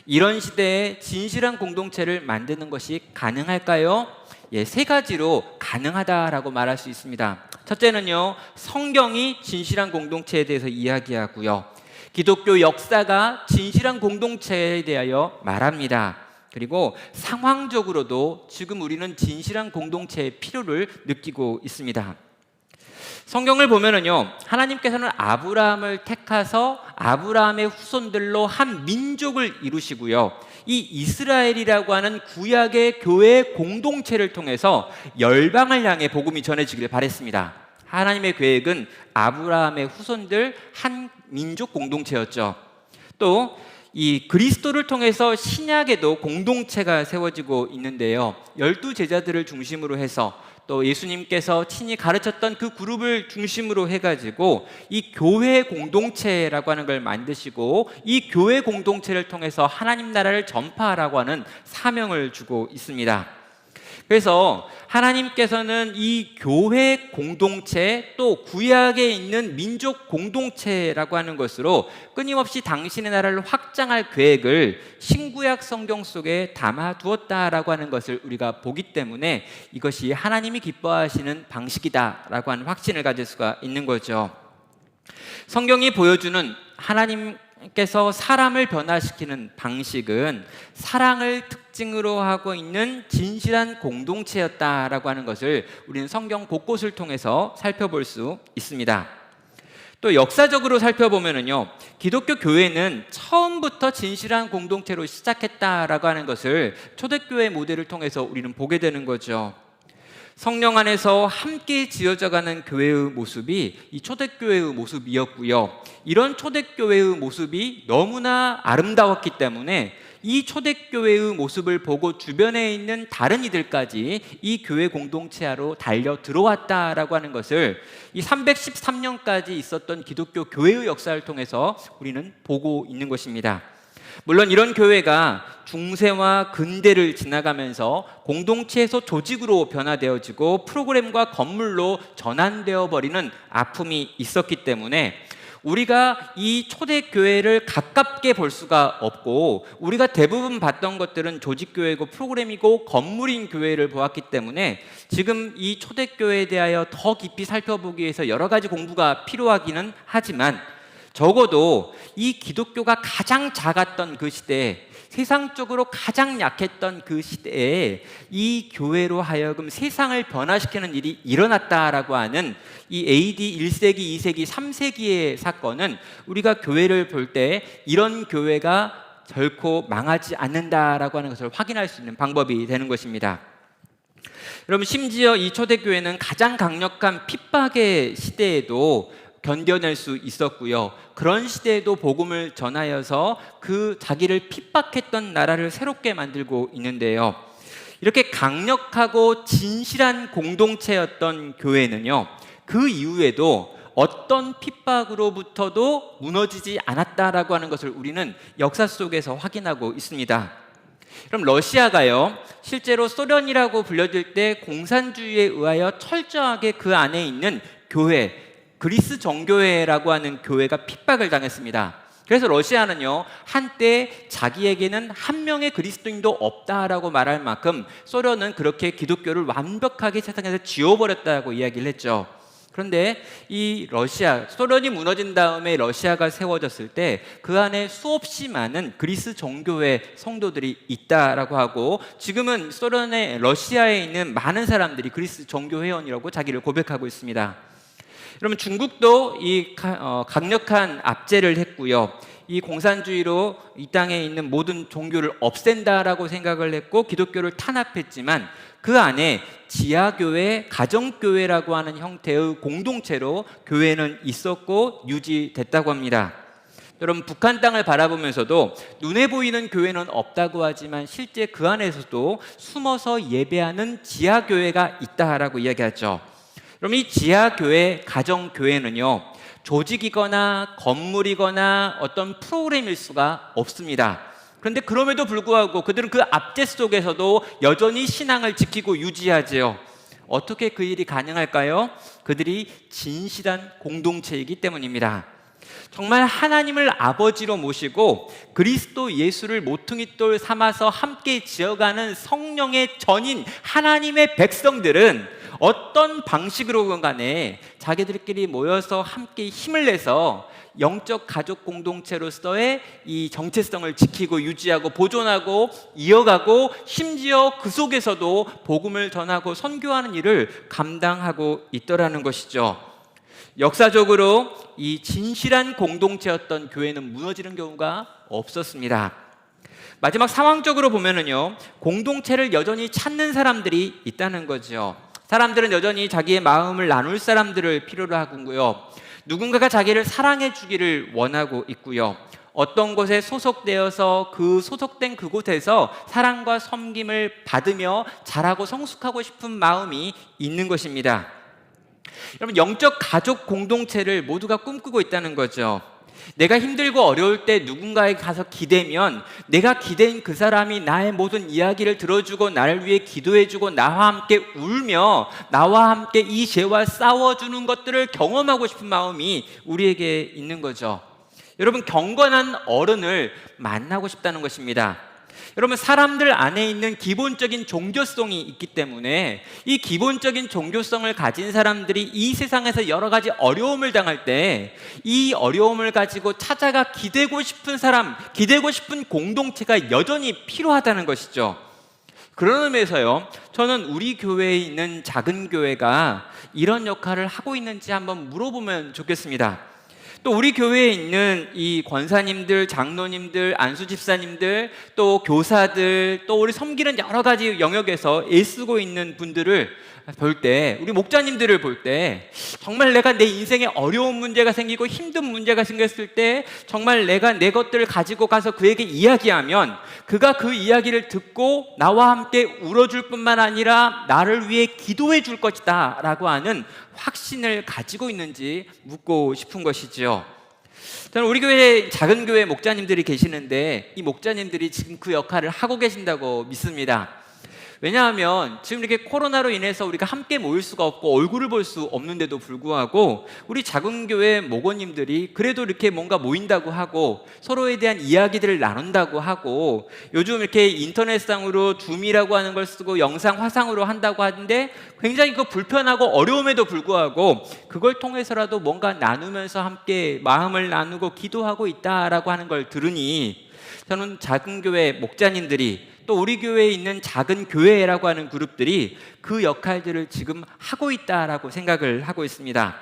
이런 시대에 진실한 공동체를 만드는 것이 가능할까요? 예, 세 가지로 가능하다라고 말할 수 있습니다. 첫째는요, 성경이 진실한 공동체에 대해서 이야기하고요, 기독교 역사가 진실한 공동체에 대하여 말합니다. 그리고 상황적으로도 지금 우리는 진실한 공동체의 필요를 느끼고 있습니다. 성경을 보면은요, 하나님께서는 아브라함을 택하서 아브라함의 후손들로 한 민족을 이루시고요, 이 이스라엘이라고 하는 구약의 교회 공동체를 통해서 열방을 향해 복음이 전해지기를 바랬습니다. 하나님의 계획은 아브라함의 후손들 한 민족 공동체였죠. 또 이 그리스도를 통해서 신약에도 공동체가 세워지고 있는데요, 12 제자들을 중심으로 해서 또 예수님께서 친히 가르쳤던 그 그룹을 중심으로 해가지고 이 교회 공동체라고 하는 걸 만드시고 이 교회 공동체를 통해서 하나님 나라를 전파하라고 하는 사명을 주고 있습니다. 그래서 하나님께서는 이 교회 공동체, 또 구약에 있는 민족 공동체라고 하는 것으로 끊임없이 당신의 나라를 확장할 계획을 신구약 성경 속에 담아두었다라고 하는 것을 우리가 보기 때문에 이것이 하나님이 기뻐하시는 방식이다라고 하는 확신을 가질 수가 있는 거죠. 성경이 보여주는 하나님께서 사람을 변화시키는 방식은 사랑을 특징으로 하고 있는 진실한 공동체였다라고 하는 것을 우리는 성경 곳곳을 통해서 살펴볼 수 있습니다. 또 역사적으로 살펴보면은요, 기독교 교회는 처음부터 진실한 공동체로 시작했다라고 하는 것을 초대교회 모델을 통해서 우리는 보게 되는 거죠. 성령 안에서 함께 지어져가는 교회의 모습이 이 초대교회의 모습이었고요, 이런 초대교회의 모습이 너무나 아름다웠기 때문에 이 초대교회의 모습을 보고 주변에 있는 다른 이들까지 이 교회 공동체로 달려 들어왔다라고 하는 것을 이 313년까지 있었던 기독교 교회의 역사를 통해서 우리는 보고 있는 것입니다. 물론 이런 교회가 중세와 근대를 지나가면서 공동체에서 조직으로 변화되어지고 프로그램과 건물로 전환되어 버리는 아픔이 있었기 때문에 우리가 이 초대교회를 가깝게 볼 수가 없고, 우리가 대부분 봤던 것들은 조직교회고 프로그램이고 건물인 교회를 보았기 때문에 지금 이 초대교회에 대하여 더 깊이 살펴보기 위해서 여러 가지 공부가 필요하기는 하지만, 적어도 이 기독교가 가장 작았던 그 시대에, 세상적으로 가장 약했던 그 시대에 이 교회로 하여금 세상을 변화시키는 일이 일어났다라고 하는 이 AD 1세기, 2세기, 3세기의 사건은 우리가 교회를 볼 때 이런 교회가 결코 망하지 않는다라고 하는 것을 확인할 수 있는 방법이 되는 것입니다. 여러분, 심지어 이 초대교회는 가장 강력한 핍박의 시대에도 견뎌낼 수 있었고요, 그런 시대에도 복음을 전하여서 그 자기를 핍박했던 나라를 새롭게 만들고 있는데요, 이렇게 강력하고 진실한 공동체였던 교회는요, 그 이후에도 어떤 핍박으로부터도 무너지지 않았다라고 하는 것을 우리는 역사 속에서 확인하고 있습니다. 그럼 러시아가요, 실제로 소련이라고 불려질 때 공산주의에 의하여 철저하게 그 안에 있는 교회, 그리스 정교회라고 하는 교회가 핍박을 당했습니다. 그래서 러시아는요, 한때 자기에게는 한 명의 그리스도인도 없다라고 말할 만큼 소련은 그렇게 기독교를 완벽하게 세상에서 지워버렸다고 이야기를 했죠. 그런데 이 러시아, 소련이 무너진 다음에 러시아가 세워졌을 때 그 안에 수없이 많은 그리스 정교회 성도들이 있다라고 하고, 지금은 소련의 러시아에 있는 많은 사람들이 그리스 정교 회원이라고 자기를 고백하고 있습니다. 그러면 중국도 이 강력한 압제를 했고요, 이 공산주의로 이 땅에 있는 모든 종교를 없앤다라고 생각을 했고 기독교를 탄압했지만, 그 안에 지하교회, 가정교회라고 하는 형태의 공동체로 교회는 있었고 유지됐다고 합니다. 여러분, 북한 땅을 바라보면서도 눈에 보이는 교회는 없다고 하지만 실제 그 안에서도 숨어서 예배하는 지하교회가 있다라고 이야기하죠. 그럼 이 지하교회, 가정교회는요, 조직이거나 건물이거나 어떤 프로그램일 수가 없습니다. 그런데 그럼에도 불구하고 그들은 그 압제 속에서도 여전히 신앙을 지키고 유지하지요. 어떻게 그 일이 가능할까요? 그들이 진실한 공동체이기 때문입니다. 정말 하나님을 아버지로 모시고 그리스도 예수를 모퉁이돌 삼아서 함께 지어가는 성령의 전인 하나님의 백성들은 어떤 방식으로건 간에 자기들끼리 모여서 함께 힘을 내서 영적 가족 공동체로서의 이 정체성을 지키고 유지하고 보존하고 이어가고, 심지어 그 속에서도 복음을 전하고 선교하는 일을 감당하고 있더라는 것이죠. 역사적으로 이 진실한 공동체였던 교회는 무너지는 경우가 없었습니다. 마지막 상황적으로 보면은요, 공동체를 여전히 찾는 사람들이 있다는 거죠. 사람들은 여전히 자기의 마음을 나눌 사람들을 필요로 하고요, 누군가가 자기를 사랑해 주기를 원하고 있고요, 어떤 곳에 소속되어서 그 소속된 그곳에서 사랑과 섬김을 받으며 자라고 성숙하고 싶은 마음이 있는 것입니다. 여러분, 영적 가족 공동체를 모두가 꿈꾸고 있다는 거죠. 내가 힘들고 어려울 때 누군가에게 가서 기대면 내가 기대인 그 사람이 나의 모든 이야기를 들어주고 나를 위해 기도해주고 나와 함께 울며 나와 함께 이 죄와 싸워주는 것들을 경험하고 싶은 마음이 우리에게 있는 거죠. 여러분, 경건한 어른을 만나고 싶다는 것입니다. 여러분, 사람들 안에 있는 기본적인 종교성이 있기 때문에 이 기본적인 종교성을 가진 사람들이 이 세상에서 여러 가지 어려움을 당할 때 이 어려움을 가지고 찾아가 기대고 싶은 사람, 기대고 싶은 공동체가 여전히 필요하다는 것이죠. 그런 의미에서요, 저는 우리 교회에 있는 작은 교회가 이런 역할을 하고 있는지 한번 물어보면 좋겠습니다. 또 우리 교회에 있는 이 권사님들, 장로님들, 안수 집사님들, 또 교사들, 또 우리 섬기는 여러 가지 영역에서 애쓰고 있는 분들을 볼 때, 우리 목자님들을 볼 때 정말 내가 내 인생에 어려운 문제가 생기고 힘든 문제가 생겼을 때 정말 내가 내 것들을 가지고 가서 그에게 이야기하면 그가 그 이야기를 듣고 나와 함께 울어줄 뿐만 아니라 나를 위해 기도해 줄 것이다 라고 하는 확신을 가지고 있는지 묻고 싶은 것이지요. 저는 우리 교회 작은 교회 목자님들이 계시는데 이 목자님들이 지금 그 역할을 하고 계신다고 믿습니다. 왜냐하면 지금 이렇게 코로나로 인해서 우리가 함께 모일 수가 없고 얼굴을 볼 수 없는데도 불구하고 우리 작은 교회 목원님들이 그래도 이렇게 뭔가 모인다고 하고 서로에 대한 이야기들을 나눈다고 하고, 요즘 이렇게 인터넷상으로 줌이라고 하는 걸 쓰고 영상 화상으로 한다고 하는데 굉장히 그 불편하고 어려움에도 불구하고 그걸 통해서라도 뭔가 나누면서 함께 마음을 나누고 기도하고 있다라고 하는 걸 들으니 저는 작은 교회 목자님들이 또 우리 교회에 있는 작은 교회라고 하는 그룹들이 그 역할들을 지금 하고 있다라고 생각을 하고 있습니다.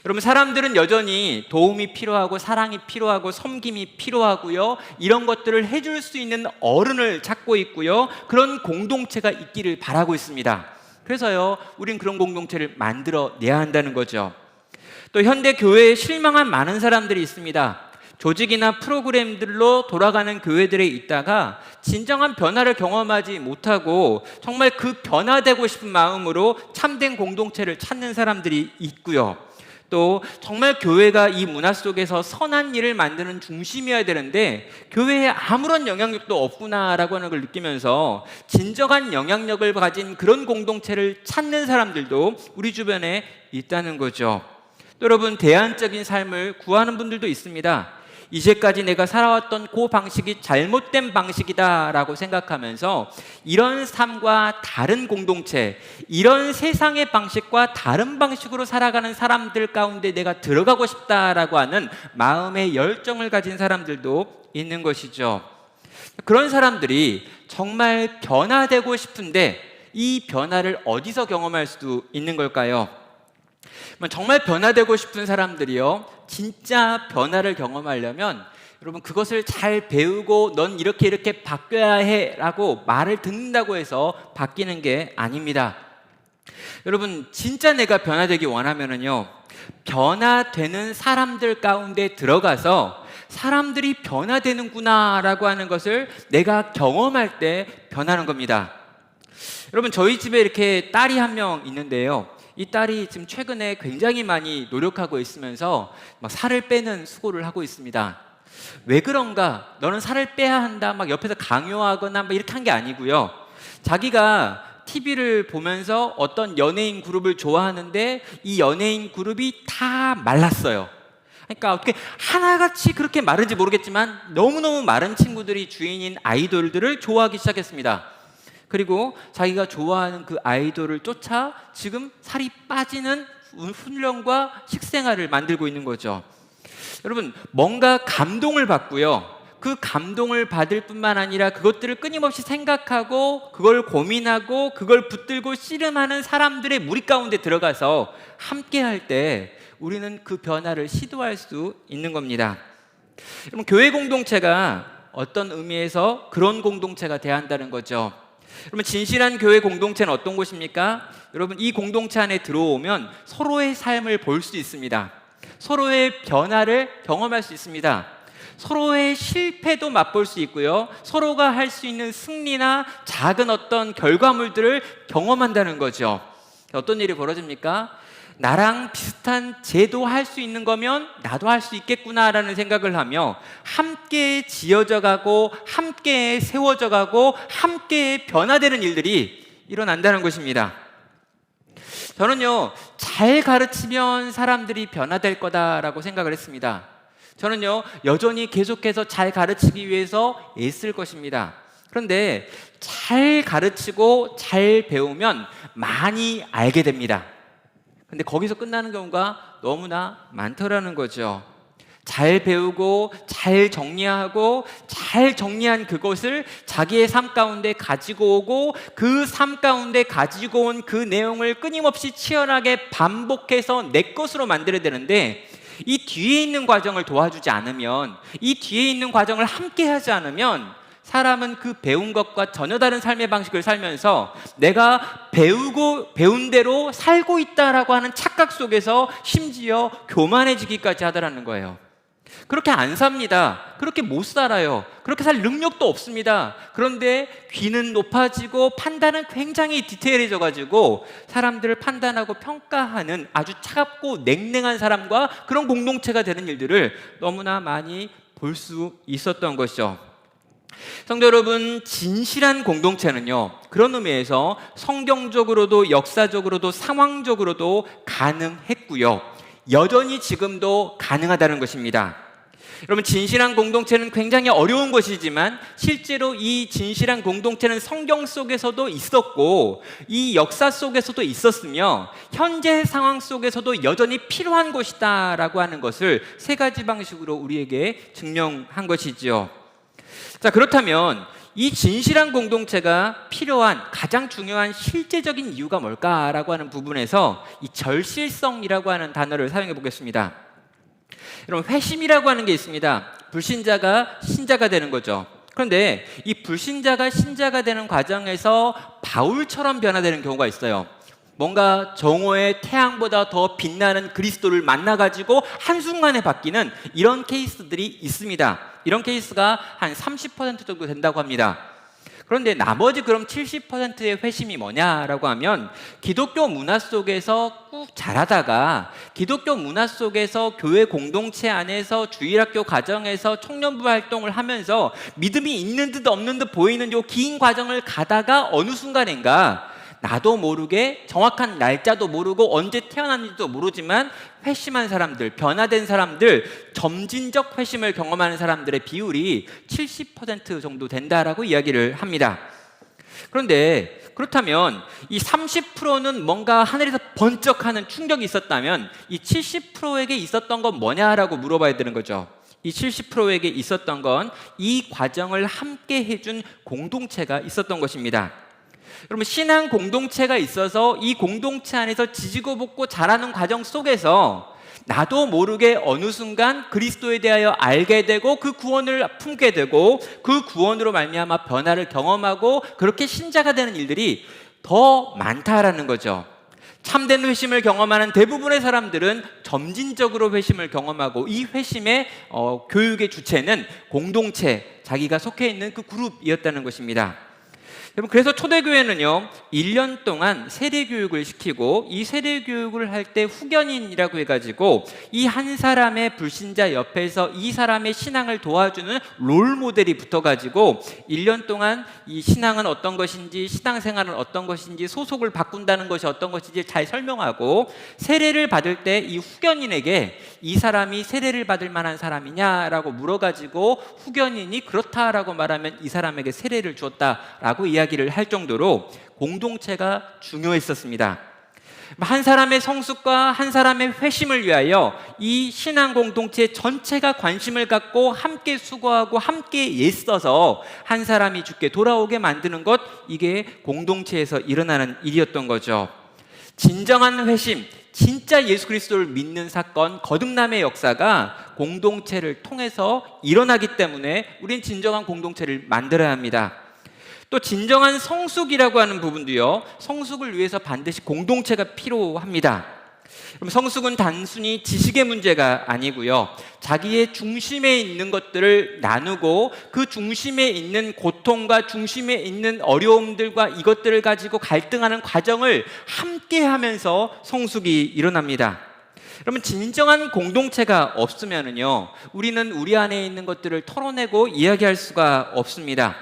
여러분, 사람들은 여전히 도움이 필요하고 사랑이 필요하고 섬김이 필요하고요, 이런 것들을 해줄 수 있는 어른을 찾고 있고요, 그런 공동체가 있기를 바라고 있습니다. 그래서요, 우린 그런 공동체를 만들어내야 한다는 거죠. 또 현대 교회에 실망한 많은 사람들이 있습니다. 조직이나 프로그램들로 돌아가는 교회들에 있다가 진정한 변화를 경험하지 못하고 정말 그 변화되고 싶은 마음으로 참된 공동체를 찾는 사람들이 있고요. 또 정말 교회가 이 문화 속에서 선한 일을 만드는 중심이어야 되는데 교회에 아무런 영향력도 없구나라고 하는 걸 느끼면서 진정한 영향력을 가진 그런 공동체를 찾는 사람들도 우리 주변에 있다는 거죠. 또 여러분, 대안적인 삶을 구하는 분들도 있습니다. 이제까지 내가 살아왔던 그 방식이 잘못된 방식이다라고 생각하면서 이런 삶과 다른 공동체, 이런 세상의 방식과 다른 방식으로 살아가는 사람들 가운데 내가 들어가고 싶다라고 하는 마음의 열정을 가진 사람들도 있는 것이죠. 그런 사람들이 정말 변화되고 싶은데 이 변화를 어디서 경험할 수 있는 걸까요? 정말 변화되고 싶은 사람들이요, 진짜 변화를 경험하려면 여러분, 그것을 잘 배우고 넌 이렇게 바뀌어야 해 라고 말을 듣는다고 해서 바뀌는 게 아닙니다. 여러분, 진짜 내가 변화되기 원하면은요, 변화되는 사람들 가운데 들어가서 사람들이 변화되는구나 라고 하는 것을 내가 경험할 때 변하는 겁니다. 여러분, 저희 집에 이렇게 딸이 한 명 있는데요, 이 딸이 지금 최근에 굉장히 많이 노력하고 있으면서 막 살을 빼는 수고를 하고 있습니다. 왜 그런가? 너는 살을 빼야 한다 막 옆에서 강요하거나 막 이렇게 한 게 아니고요, 자기가 TV를 보면서 어떤 연예인 그룹을 좋아하는데 이 연예인 그룹이 다 말랐어요. 그러니까 어떻게 하나같이 그렇게 마른지 모르겠지만 너무너무 마른 친구들이 주인인 아이돌들을 좋아하기 시작했습니다. 그리고 자기가 좋아하는 그 아이돌을 쫓아 지금 살이 빠지는 훈련과 식생활을 만들고 있는 거죠. 여러분, 뭔가 감동을 받고요, 그 감동을 받을 뿐만 아니라 그것들을 끊임없이 생각하고 그걸 고민하고 그걸 붙들고 씨름하는 사람들의 무리 가운데 들어가서 함께 할 때 우리는 그 변화를 시도할 수 있는 겁니다. 여러분, 교회 공동체가 어떤 의미에서 그런 공동체가 돼야 한다는 거죠. 여러분, 진실한 교회 공동체는 어떤 곳입니까? 여러분, 이 공동체 안에 들어오면 서로의 삶을 볼 수 있습니다. 서로의 변화를 경험할 수 있습니다. 서로의 실패도 맛볼 수 있고요, 서로가 할 수 있는 승리나 작은 어떤 결과물들을 경험한다는 거죠. 어떤 일이 벌어집니까? 나랑 비슷한 쟤도 할 수 있는 거면 나도 할 수 있겠구나라는 생각을 하며 함께 지어져 가고 함께 세워져 가고 함께 변화되는 일들이 일어난다는 것입니다. 저는요, 잘 가르치면 사람들이 변화될 거다라고 생각을 했습니다. 저는요, 여전히 계속해서 잘 가르치기 위해서 애쓸 것입니다. 그런데 잘 가르치고 잘 배우면 많이 알게 됩니다. 근데 거기서 끝나는 경우가 너무나 많더라는 거죠. 잘 배우고 잘 정리하고 잘 정리한 그것을 자기의 삶 가운데 가지고 오고 그 삶 가운데 가지고 온 그 내용을 끊임없이 치열하게 반복해서 내 것으로 만들어야 되는데, 이 뒤에 있는 과정을 도와주지 않으면, 이 뒤에 있는 과정을 함께 하지 않으면 사람은 그 배운 것과 전혀 다른 삶의 방식을 살면서 내가 배운 대로 살고 있다라고 하는 착각 속에서 심지어 교만해지기까지 하더라는 거예요. 그렇게 안 삽니다. 그렇게 못 살아요. 그렇게 살 능력도 없습니다. 그런데 귀는 높아지고 판단은 굉장히 디테일해져 가지고 사람들을 판단하고 평가하는 아주 차갑고 냉랭한 사람과 그런 공동체가 되는 일들을 너무나 많이 볼 수 있었던 것이죠. 성도 여러분, 진실한 공동체는요, 그런 의미에서 성경적으로도 역사적으로도 상황적으로도 가능했고요, 여전히 지금도 가능하다는 것입니다. 여러분, 진실한 공동체는 굉장히 어려운 것이지만 실제로 이 진실한 공동체는 성경 속에서도 있었고 이 역사 속에서도 있었으며 현재 상황 속에서도 여전히 필요한 것이다 라고 하는 것을 세 가지 방식으로 우리에게 증명한 것이죠. 자, 그렇다면 이 진실한 공동체가 필요한 가장 중요한 실제적인 이유가 뭘까라고 하는 부분에서 이 절실성이라고 하는 단어를 사용해 보겠습니다. 여러분, 회심이라고 하는 게 있습니다. 불신자가 신자가 되는 거죠. 그런데 이 불신자가 신자가 되는 과정에서 바울처럼 변화되는 경우가 있어요. 뭔가 정오의 태양보다 더 빛나는 그리스도를 만나가지고 한순간에 바뀌는 이런 케이스들이 있습니다. 이런 케이스가 한 30% 정도 된다고 합니다. 그런데 나머지 그럼 70%의 회심이 뭐냐라고 하면 기독교 문화 속에서 꾹 자라다가 기독교 문화 속에서 교회 공동체 안에서 주일학교 과정에서 청년부 활동을 하면서 믿음이 있는 듯 없는 듯 보이는 요 긴 과정을 가다가 어느 순간인가 나도 모르게 정확한 날짜도 모르고 언제 태어났는지도 모르지만 회심한 사람들, 변화된 사람들, 점진적 회심을 경험하는 사람들의 비율이 70% 정도 된다라고 이야기를 합니다. 그런데 그렇다면 이 30%는 뭔가 하늘에서 번쩍하는 충격이 있었다면 이 70%에게 있었던 건 뭐냐라고 물어봐야 되는 거죠. 이 70%에게 있었던 건 이 과정을 함께 해준 공동체가 있었던 것입니다. 여러분, 신앙 공동체가 있어서 이 공동체 안에서 지지고 볶고 자라는 과정 속에서 나도 모르게 어느 순간 그리스도에 대하여 알게 되고 그 구원을 품게 되고 그 구원으로 말미암아 변화를 경험하고 그렇게 신자가 되는 일들이 더 많다라는 거죠. 참된 회심을 경험하는 대부분의 사람들은 점진적으로 회심을 경험하고 이 회심의 교육의 주체는 공동체, 자기가 속해 있는 그 그룹이었다는 것입니다. 여러분, 그래서 초대교회는요 1년 동안 세례교육을 시키고 이 세례교육을 할 때 후견인이라고 해가지고 이 한 사람의 불신자 옆에서 이 사람의 신앙을 도와주는 롤모델이 붙어가지고 1년 동안 이 신앙은 어떤 것인지, 신앙생활은 어떤 것인지, 소속을 바꾼다는 것이 어떤 것인지 잘 설명하고, 세례를 받을 때 이 후견인에게 이 사람이 세례를 받을 만한 사람이냐라고 물어가지고 후견인이 그렇다라고 말하면 이 사람에게 세례를 주었다라고 이야기를 할 정도로 공동체가 중요했었습니다. 한 사람의 성숙과 한 사람의 회심을 위하여 이 신앙 공동체 전체가 관심을 갖고 함께 수고하고 함께 애써서 한 사람이 주께 돌아오게 만드는 것, 이게 공동체에서 일어나는 일이었던 거죠. 진정한 회심, 진짜 예수 그리스도를 믿는 사건, 거듭남의 역사가 공동체를 통해서 일어나기 때문에 우리는 진정한 공동체를 만들어야 합니다. 또 진정한 성숙이라고 하는 부분도요, 성숙을 위해서 반드시 공동체가 필요합니다. 그럼 성숙은 단순히 지식의 문제가 아니고요, 자기의 중심에 있는 것들을 나누고 그 중심에 있는 고통과 중심에 있는 어려움들과 이것들을 가지고 갈등하는 과정을 함께 하면서 성숙이 일어납니다. 그러면 진정한 공동체가 없으면요, 우리는 우리 안에 있는 것들을 털어내고 이야기할 수가 없습니다.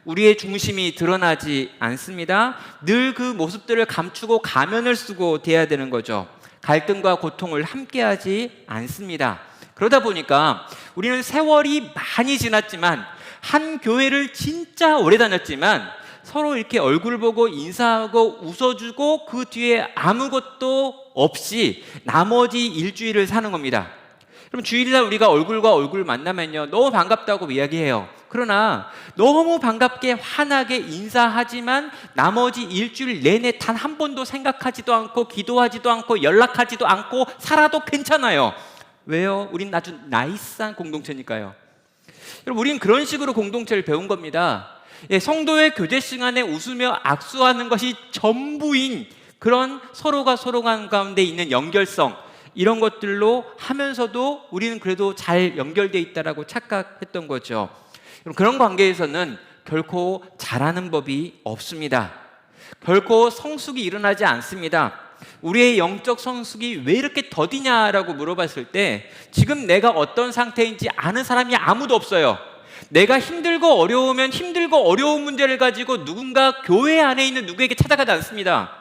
우리의 중심이 드러나지 않습니다. 늘 그 모습들을 감추고 가면을 쓰고 돼야 되는 거죠. 갈등과 고통을 함께하지 않습니다. 그러다 보니까 우리는 세월이 많이 지났지만, 한 교회를 진짜 오래 다녔지만 서로 이렇게 얼굴 보고 인사하고 웃어주고 그 뒤에 아무것도 없이 나머지 일주일을 사는 겁니다. 그럼 주일날 우리가 얼굴과 얼굴 만나면요, 너무 반갑다고 이야기해요. 그러나 너무 반갑게 환하게 인사하지만 나머지 일주일 내내 단 한 번도 생각하지도 않고 기도하지도 않고 연락하지도 않고 살아도 괜찮아요. 왜요? 우린 아주 나이스한 공동체니까요. 여러분, 우린 그런 식으로 공동체를 배운 겁니다. 성도의 교제 시간에 웃으며 악수하는 것이 전부인 그런 서로가 서로 가운데 있는 연결성, 이런 것들로 하면서도 우리는 그래도 잘 연결되어 있다라고 착각했던 거죠. 그런 관계에서는 결코 잘하는 법이 없습니다. 결코 성숙이 일어나지 않습니다. 우리의 영적 성숙이 왜 이렇게 더디냐라고 물어봤을 때 지금 내가 어떤 상태인지 아는 사람이 아무도 없어요. 내가 힘들고 어려우면 힘들고 어려운 문제를 가지고 누군가 교회 안에 있는 누구에게 찾아가지 않습니다.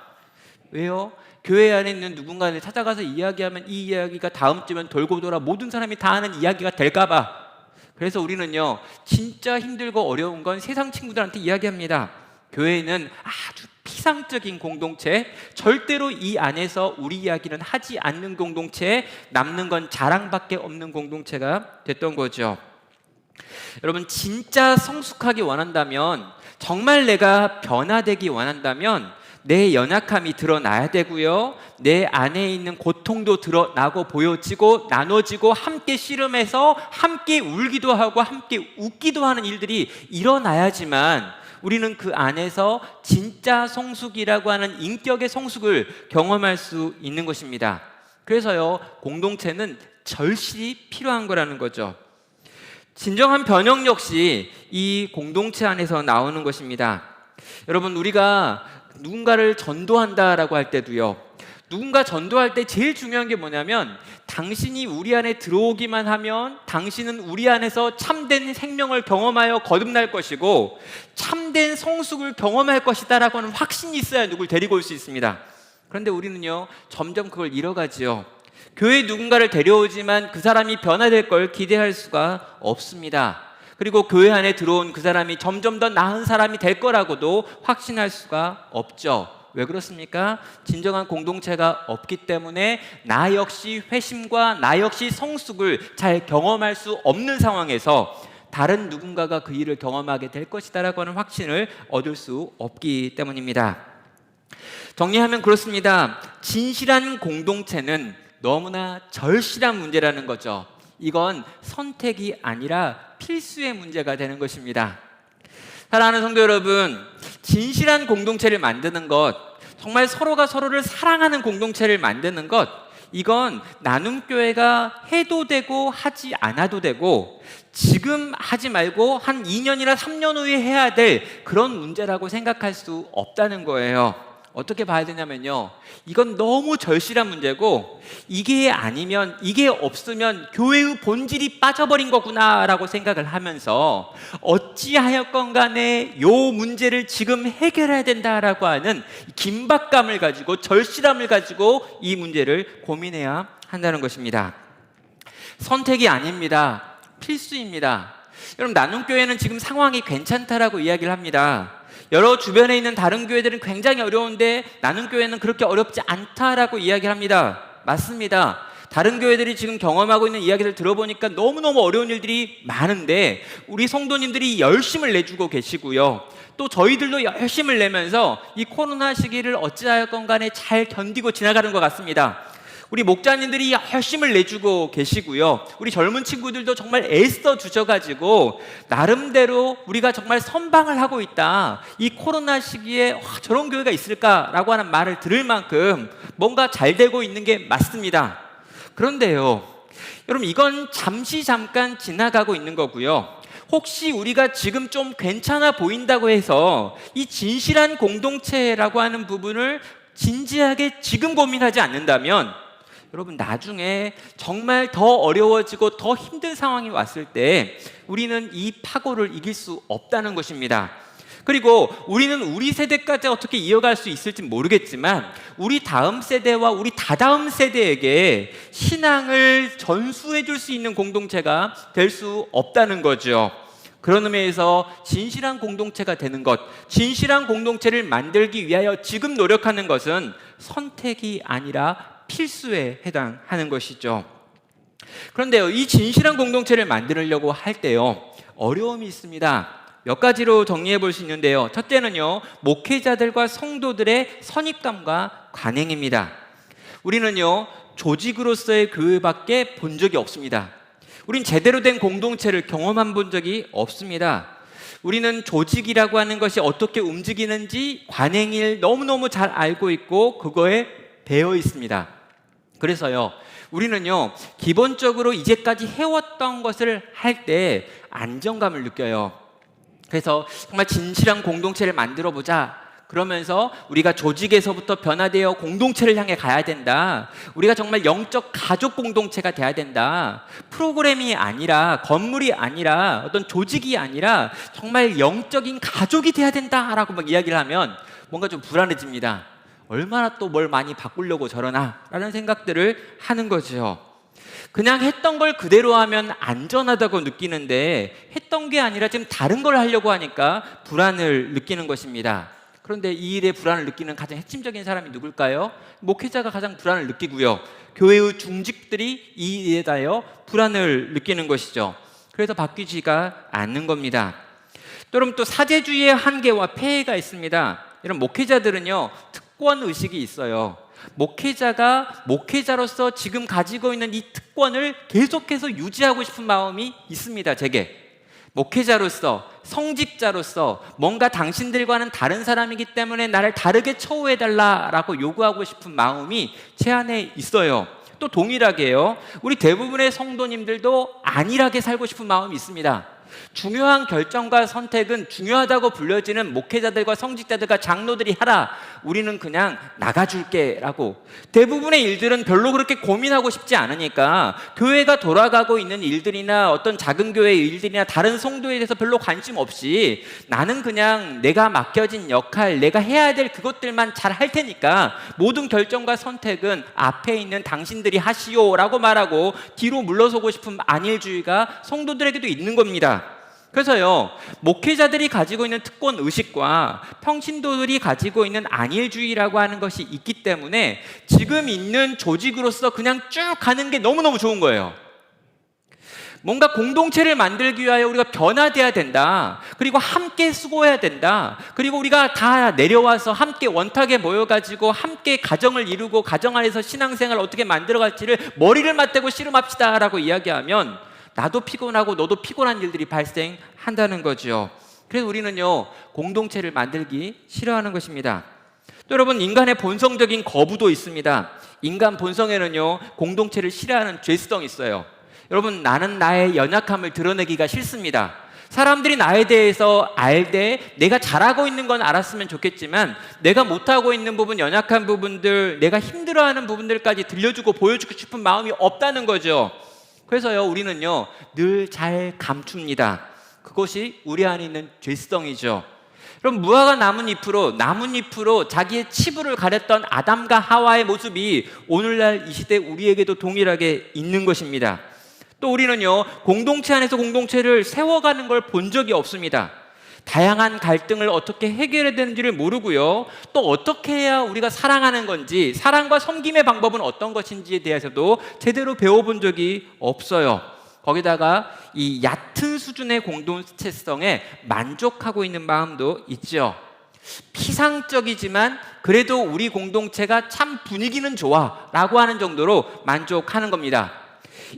왜요? 교회 안에 있는 누군가를 찾아가서 이야기하면 이 이야기가 다음 주면 돌고 돌아 모든 사람이 다 아는 이야기가 될까봐. 그래서 우리는요, 진짜 힘들고 어려운 건 세상 친구들한테 이야기합니다. 교회는 아주 피상적인 공동체, 절대로 이 안에서 우리 이야기는 하지 않는 공동체, 남는 건 자랑밖에 없는 공동체가 됐던 거죠. 여러분, 진짜 성숙하기 원한다면, 정말 내가 변화되기 원한다면 내 연약함이 드러나야 되고요, 내 안에 있는 고통도 드러나고 보여지고 나눠지고 함께 씨름해서 함께 울기도 하고 함께 웃기도 하는 일들이 일어나야지만 우리는 그 안에서 진짜 성숙이라고 하는 인격의 성숙을 경험할 수 있는 것입니다. 그래서요, 공동체는 절실히 필요한 거라는 거죠. 진정한 변형 역시 이 공동체 안에서 나오는 것입니다. 여러분, 우리가 누군가를 전도한다라고 할 때도요, 누군가 전도할 때 제일 중요한 게 뭐냐면, 당신이 우리 안에 들어오기만 하면 당신은 우리 안에서 참된 생명을 경험하여 거듭날 것이고 참된 성숙을 경험할 것이다 라고 하는 확신이 있어야 누굴 데리고 올 수 있습니다. 그런데 우리는요, 점점 그걸 잃어가지요. 교회에 누군가를 데려오지만 그 사람이 변화될 걸 기대할 수가 없습니다. 그리고 교회 안에 들어온 그 사람이 점점 더 나은 사람이 될 거라고도 확신할 수가 없죠. 왜 그렇습니까? 진정한 공동체가 없기 때문에 나 역시 회심과 나 역시 성숙을 잘 경험할 수 없는 상황에서 다른 누군가가 그 일을 경험하게 될 것이다라고 하는 확신을 얻을 수 없기 때문입니다. 정리하면 그렇습니다. 진실한 공동체는 너무나 절실한 문제라는 거죠. 이건 선택이 아니라 필수의 문제가 되는 것입니다. 사랑하는 성도 여러분, 진실한 공동체를 만드는 것, 정말 서로가 서로를 사랑하는 공동체를 만드는 것, 이건 나눔교회가 해도 되고 하지 않아도 되고 지금 하지 말고 한 2년이나 3년 후에 해야 될 그런 문제라고 생각할 수 없다는 거예요. 어떻게 봐야 되냐면요, 이건 너무 절실한 문제고 이게 아니면, 이게 없으면 교회의 본질이 빠져버린 거구나 라고 생각을 하면서 어찌하였건 간에 요 문제를 지금 해결해야 된다라고 하는 긴박감을 가지고, 절실함을 가지고 이 문제를 고민해야 한다는 것입니다. 선택이 아닙니다. 필수입니다. 여러분, 나눔교회는 지금 상황이 괜찮다라고 이야기를 합니다. 여러 주변에 있는 다른 교회들은 굉장히 어려운데 나눔교회는 그렇게 어렵지 않다라고 이야기를 합니다. 맞습니다. 다른 교회들이 지금 경험하고 있는 이야기를 들어보니까 너무너무 어려운 일들이 많은데 우리 성도님들이 열심을 내주고 계시고요, 또 저희들도 열심을 내면서 이 코로나 시기를 어찌하였건 간에 잘 견디고 지나가는 것 같습니다. 우리 목자님들이 열심을 내주고 계시고요, 우리 젊은 친구들도 정말 애써 주셔가지고 나름대로 우리가 정말 선방을 하고 있다, 이 코로나 시기에 저런 교회가 있을까라고 하는 말을 들을 만큼 뭔가 잘 되고 있는 게 맞습니다. 그런데요, 여러분, 이건 잠깐 지나가고 있는 거고요, 혹시 우리가 지금 좀 괜찮아 보인다고 해서 이 진실한 공동체라고 하는 부분을 진지하게 지금 고민하지 않는다면 여러분, 나중에 정말 더 어려워지고 더 힘든 상황이 왔을 때 우리는 이 파고를 이길 수 없다는 것입니다. 그리고 우리는 우리 세대까지 어떻게 이어갈 수 있을지 모르겠지만 우리 다음 세대와 우리 다다음 세대에게 신앙을 전수해 줄 수 있는 공동체가 될 수 없다는 거죠. 그런 의미에서 진실한 공동체가 되는 것, 진실한 공동체를 만들기 위하여 지금 노력하는 것은 선택이 아니라 필수에 해당하는 것이죠. 그런데요, 이 진실한 공동체를 만들려고 할 때요, 어려움이 있습니다. 몇 가지로 정리해 볼 수 있는데요, 첫째는요, 목회자들과 성도들의 선입감과 관행입니다. 우리는요, 조직으로서의 교회밖에 본 적이 없습니다. 우린 제대로 된 공동체를 경험한 본 적이 없습니다. 우리는 조직이라고 하는 것이 어떻게 움직이는지 관행을 너무너무 잘 알고 있고 그거에 배어 있습니다. 그래서요, 우리는요, 기본적으로 이제까지 해왔던 것을 할 때 안정감을 느껴요. 그래서 정말 진실한 공동체를 만들어 보자, 그러면서 우리가 조직에서부터 변화되어 공동체를 향해 가야 된다, 우리가 정말 영적 가족 공동체가 돼야 된다, 프로그램이 아니라, 건물이 아니라, 어떤 조직이 아니라 정말 영적인 가족이 돼야 된다라고 막 이야기를 하면 뭔가 좀 불안해집니다. 얼마나 또 뭘 많이 바꾸려고 저러나 라는 생각들을 하는 거죠. 그냥 했던 걸 그대로 하면 안전하다고 느끼는데 했던 게 아니라 지금 다른 걸 하려고 하니까 불안을 느끼는 것입니다. 그런데 이 일에 불안을 느끼는 가장 핵심적인 사람이 누굴까요? 목회자가 가장 불안을 느끼고요, 교회의 중직들이 이 일에 대하여 불안을 느끼는 것이죠. 그래서 바뀌지가 않는 겁니다. 여러분, 또 사제주의의 한계와 폐해가 있습니다. 이런 목회자들은요, 특권 의식이 있어요. 목회자가 목회자로서 지금 가지고 있는 이 특권을 계속해서 유지하고 싶은 마음이 있습니다. 제게 목회자로서, 성직자로서 뭔가 당신들과는 다른 사람이기 때문에 나를 다르게 처우해달라라고 요구하고 싶은 마음이 제 안에 있어요. 또 동일하게요, 우리 대부분의 성도님들도 안일하게 살고 싶은 마음이 있습니다. 중요한 결정과 선택은 중요하다고 불려지는 목회자들과 성직자들과 장로들이 하라, 우리는 그냥 나가줄게 라고. 대부분의 일들은 별로 그렇게 고민하고 싶지 않으니까 교회가 돌아가고 있는 일들이나 어떤 작은 교회의 일들이나 다른 성도에 대해서 별로 관심 없이 나는 그냥 내가 맡겨진 역할, 내가 해야 될 그것들만 잘 할 테니까 모든 결정과 선택은 앞에 있는 당신들이 하시오 라고 말하고 뒤로 물러서고 싶은 안일주의가 성도들에게도 있는 겁니다. 그래서요, 목회자들이 가지고 있는 특권 의식과 평신도들이 가지고 있는 안일주의라고 하는 것이 있기 때문에 지금 있는 조직으로서 그냥 쭉 가는 게 너무너무 좋은 거예요. 뭔가 공동체를 만들기 위하여 우리가 변화돼야 된다, 그리고 함께 수고해야 된다, 그리고 우리가 다 내려와서 함께 원탁에 모여가지고 함께 가정을 이루고 가정 안에서 신앙생활을 어떻게 만들어갈지를 머리를 맞대고 씨름합시다 라고 이야기하면 나도 피곤하고 너도 피곤한 일들이 발생한다는 거죠. 그래서 우리는요, 공동체를 만들기 싫어하는 것입니다. 또 여러분, 인간의 본성적인 거부도 있습니다. 인간 본성에는요, 공동체를 싫어하는 죄성이 있어요. 여러분, 나는 나의 연약함을 드러내기가 싫습니다. 사람들이 나에 대해서 알되 내가 잘하고 있는 건 알았으면 좋겠지만 내가 못하고 있는 부분, 연약한 부분들, 내가 힘들어하는 부분들까지 들려주고 보여주고 싶은 마음이 없다는 거죠. 그래서요, 우리는요, 늘 잘 감춥니다. 그것이 우리 안에 있는 죄성이죠. 그럼 무화과 나뭇잎으로 자기의 치부를 가렸던 아담과 하와의 모습이 오늘날 이 시대 우리에게도 동일하게 있는 것입니다. 또 우리는요, 공동체 안에서 공동체를 세워가는 걸 본 적이 없습니다. 다양한 갈등을 어떻게 해결해야 되는지를 모르고요, 또 어떻게 해야 우리가 사랑하는 건지, 사랑과 섬김의 방법은 어떤 것인지에 대해서도 제대로 배워본 적이 없어요. 거기다가 이 얕은 수준의 공동체성에 만족하고 있는 마음도 있죠. 피상적이지만 그래도 우리 공동체가 참 분위기는 좋아 라고 하는 정도로 만족하는 겁니다.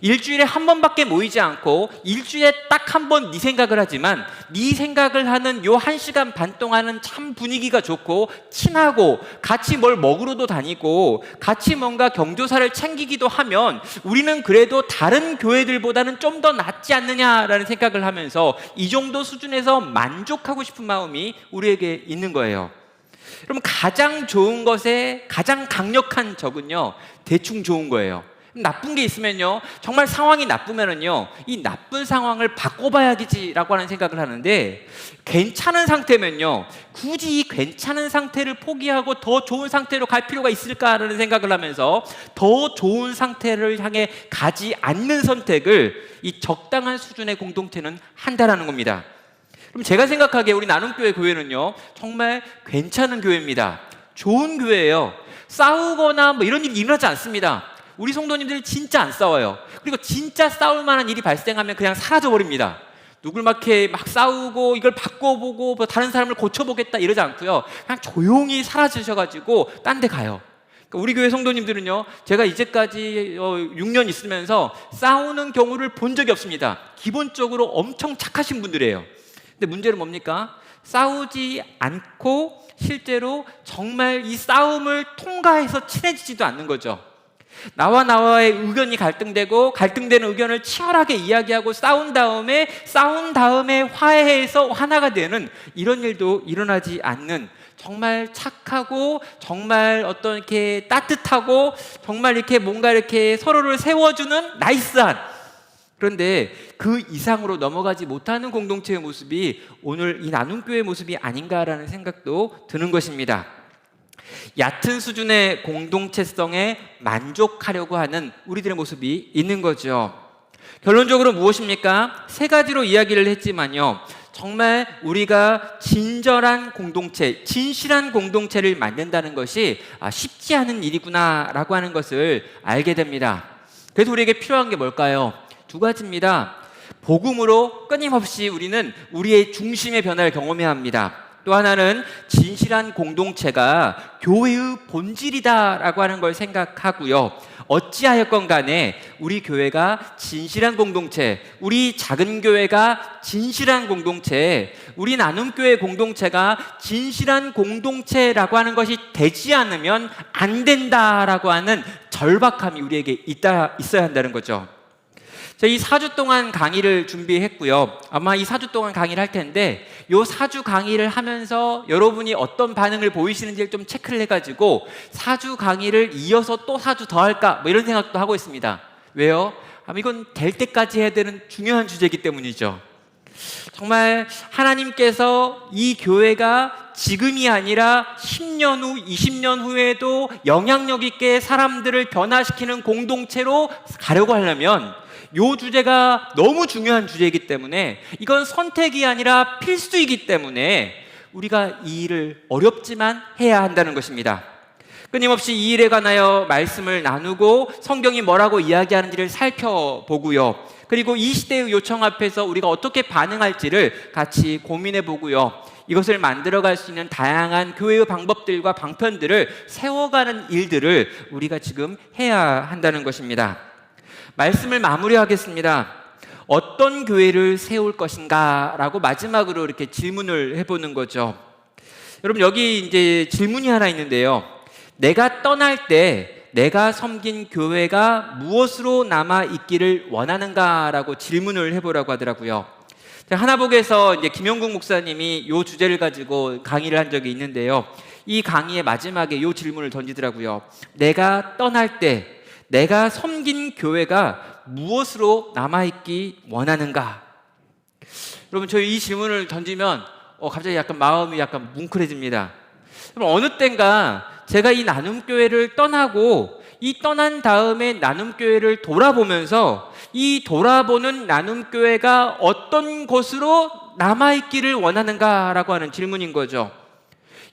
일주일에 한 번밖에 모이지 않고 일주일에 딱 한 번 네 생각을 하지만 네 생각을 하는 요 1시간 반 동안은 참 분위기가 좋고 친하고 같이 뭘 먹으러도 다니고 같이 뭔가 경조사를 챙기기도 하면 우리는 그래도 다른 교회들보다는 좀 더 낫지 않느냐라는 생각을 하면서 이 정도 수준에서 만족하고 싶은 마음이 우리에게 있는 거예요. 그럼 가장 좋은 것의 가장 강력한 적은요, 대충 좋은 거예요. 나쁜 게 있으면요, 정말 상황이 나쁘면은요, 이 나쁜 상황을 바꿔봐야겠지라고 하는 생각을 하는데, 괜찮은 상태면요, 굳이 이 괜찮은 상태를 포기하고 더 좋은 상태로 갈 필요가 있을까라는 생각을 하면서 더 좋은 상태를 향해 가지 않는 선택을 이 적당한 수준의 공동체는 한다라는 겁니다. 그럼 제가 생각하기에 우리 나눔교회 교회는요, 정말 괜찮은 교회입니다. 좋은 교회예요. 싸우거나 뭐 이런 일이 일어나지 않습니다. 우리 성도님들이 진짜 안 싸워요. 그리고 진짜 싸울 만한 일이 발생하면 그냥 사라져버립니다. 누굴 막 싸우고 이걸 바꿔보고 뭐 다른 사람을 고쳐보겠다 이러지 않고요, 그냥 조용히 사라지셔가지고 딴 데 가요. 그러니까 우리 교회 성도님들은요, 제가 이제까지 6년 있으면서 싸우는 경우를 본 적이 없습니다. 기본적으로 엄청 착하신 분들이에요. 근데 문제는 뭡니까? 싸우지 않고 실제로 정말 이 싸움을 통과해서 친해지지도 않는 거죠. 나와의 의견이 갈등되고 갈등되는 의견을 치열하게 이야기하고 싸운 다음에 화해해서 하나가 되는 이런 일도 일어나지 않는, 정말 착하고 정말 어떤 이렇게 따뜻하고 정말 이렇게 뭔가 이렇게 서로를 세워주는 나이스한, 그런데 그 이상으로 넘어가지 못하는 공동체의 모습이 오늘 이 나눔교회의 모습이 아닌가라는 생각도 드는 것입니다. 얕은 수준의 공동체성에 만족하려고 하는 우리들의 모습이 있는 거죠. 결론적으로 무엇입니까? 세 가지로 이야기를 했지만요, 정말 우리가 진실한 공동체를 만든다는 것이 쉽지 않은 일이구나 라고 하는 것을 알게 됩니다. 그래서 우리에게 필요한 게 뭘까요? 두 가지입니다. 복음으로 끊임없이 우리는 우리의 중심의 변화를 경험해야 합니다. 또 하나는 진실한 공동체가 교회의 본질이다라고 하는 걸 생각하고요, 어찌하였건 간에 우리 교회가 진실한 공동체, 우리 작은 교회가 진실한 공동체, 우리 나눔교회 공동체가 진실한 공동체라고 하는 것이 되지 않으면 안 된다라고 하는 절박함이 우리에게 있어야 한다는 거죠. 이 4주 동안 강의를 준비했고요. 아마 이 4주 동안 강의를 할 텐데 이 4주 강의를 하면서 여러분이 어떤 반응을 보이시는지를 좀 체크를 해가지고 4주 강의를 이어서 또 4주 더 할까 뭐 이런 생각도 하고 있습니다. 왜요? 이건 될 때까지 해야 되는 중요한 주제이기 때문이죠. 정말 하나님께서 이 교회가 지금이 아니라 10년 후, 20년 후에도 영향력 있게 사람들을 변화시키는 공동체로 가려고 하려면 이 주제가 너무 중요한 주제이기 때문에 이건 선택이 아니라 필수이기 때문에 우리가 이 일을 어렵지만 해야 한다는 것입니다. 끊임없이 이 일에 관하여 말씀을 나누고 성경이 뭐라고 이야기하는지를 살펴보고요. 그리고 이 시대의 요청 앞에서 우리가 어떻게 반응할지를 같이 고민해 보고요. 이것을 만들어갈 수 있는 다양한 교회의 방법들과 방편들을 세워가는 일들을 우리가 지금 해야 한다는 것입니다. 말씀을 마무리하겠습니다. 어떤 교회를 세울 것인가? 라고 마지막으로 이렇게 질문을 해보는 거죠. 여러분, 여기 이제 질문이 하나 있는데요. 내가 떠날 때 내가 섬긴 교회가 무엇으로 남아있기를 원하는가? 라고 질문을 해보라고 하더라고요. 하나복에서 이제 김용국 목사님이 이 주제를 가지고 강의를 한 적이 있는데요. 이 강의의 마지막에 이 질문을 던지더라고요. 내가 떠날 때 내가 섬긴 교회가 무엇으로 남아있기 원하는가? 여러분, 저희 이 질문을 던지면 갑자기 약간 마음이 약간 뭉클해집니다. 어느 땐가 제가 이 나눔교회를 떠나고 이 떠난 다음에 나눔교회를 돌아보면서 이 돌아보는 나눔교회가 어떤 곳으로 남아있기를 원하는가라고 하는 질문인 거죠.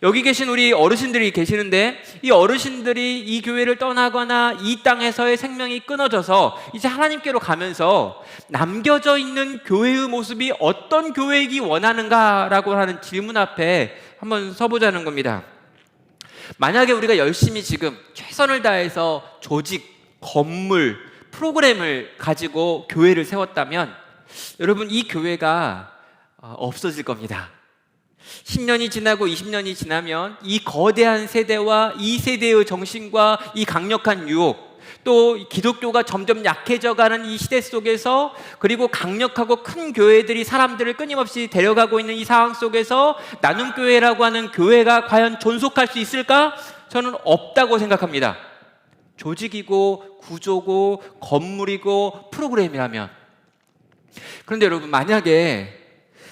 여기 계신 우리 어르신들이 계시는데 이 어르신들이 이 교회를 떠나거나 이 땅에서의 생명이 끊어져서 이제 하나님께로 가면서 남겨져 있는 교회의 모습이 어떤 교회이기 원하는가라고 하는 질문 앞에 한번 서보자는 겁니다. 만약에 우리가 열심히 지금 최선을 다해서 조직, 건물, 프로그램을 가지고 교회를 세웠다면 여러분, 이 교회가 없어질 겁니다. 10년이 지나고 20년이 지나면 이 거대한 세대와 이 세대의 정신과 이 강력한 유혹, 또 기독교가 점점 약해져가는 이 시대 속에서, 그리고 강력하고 큰 교회들이 사람들을 끊임없이 데려가고 있는 이 상황 속에서 나눔교회라고 하는 교회가 과연 존속할 수 있을까? 저는 없다고 생각합니다. 조직이고 구조고 건물이고 프로그램이라면. 그런데 여러분, 만약에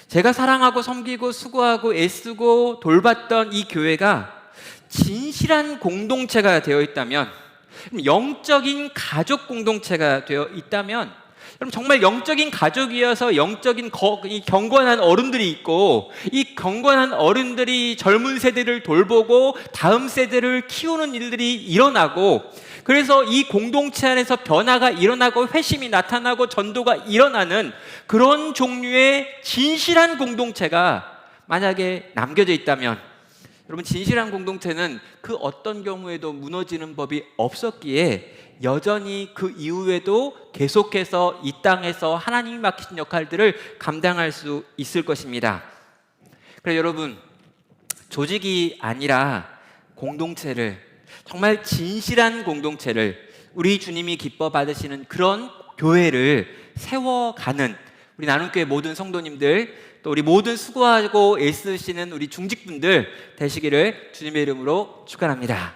제가 사랑하고 섬기고 수고하고 애쓰고 돌봤던 이 교회가 진실한 공동체가 되어 있다면, 영적인 가족 공동체가 되어 있다면, 그럼 정말 영적인 가족이어서 영적인 이 경건한 어른들이 있고, 이 경건한 어른들이 젊은 세대를 돌보고 다음 세대를 키우는 일들이 일어나고, 그래서 이 공동체 안에서 변화가 일어나고 회심이 나타나고 전도가 일어나는 그런 종류의 진실한 공동체가 만약에 남겨져 있다면, 여러분, 진실한 공동체는 그 어떤 경우에도 무너지는 법이 없었기에 여전히 그 이후에도 계속해서 이 땅에서 하나님이 맡기신 역할들을 감당할 수 있을 것입니다. 그래서 여러분, 조직이 아니라 공동체를, 정말 진실한 공동체를, 우리 주님이 기뻐 받으시는 그런 교회를 세워가는 우리 나눔교회 모든 성도님들, 또 우리 모든 수고하고 애쓰시는 우리 중직분들 되시기를 주님의 이름으로 축원합니다.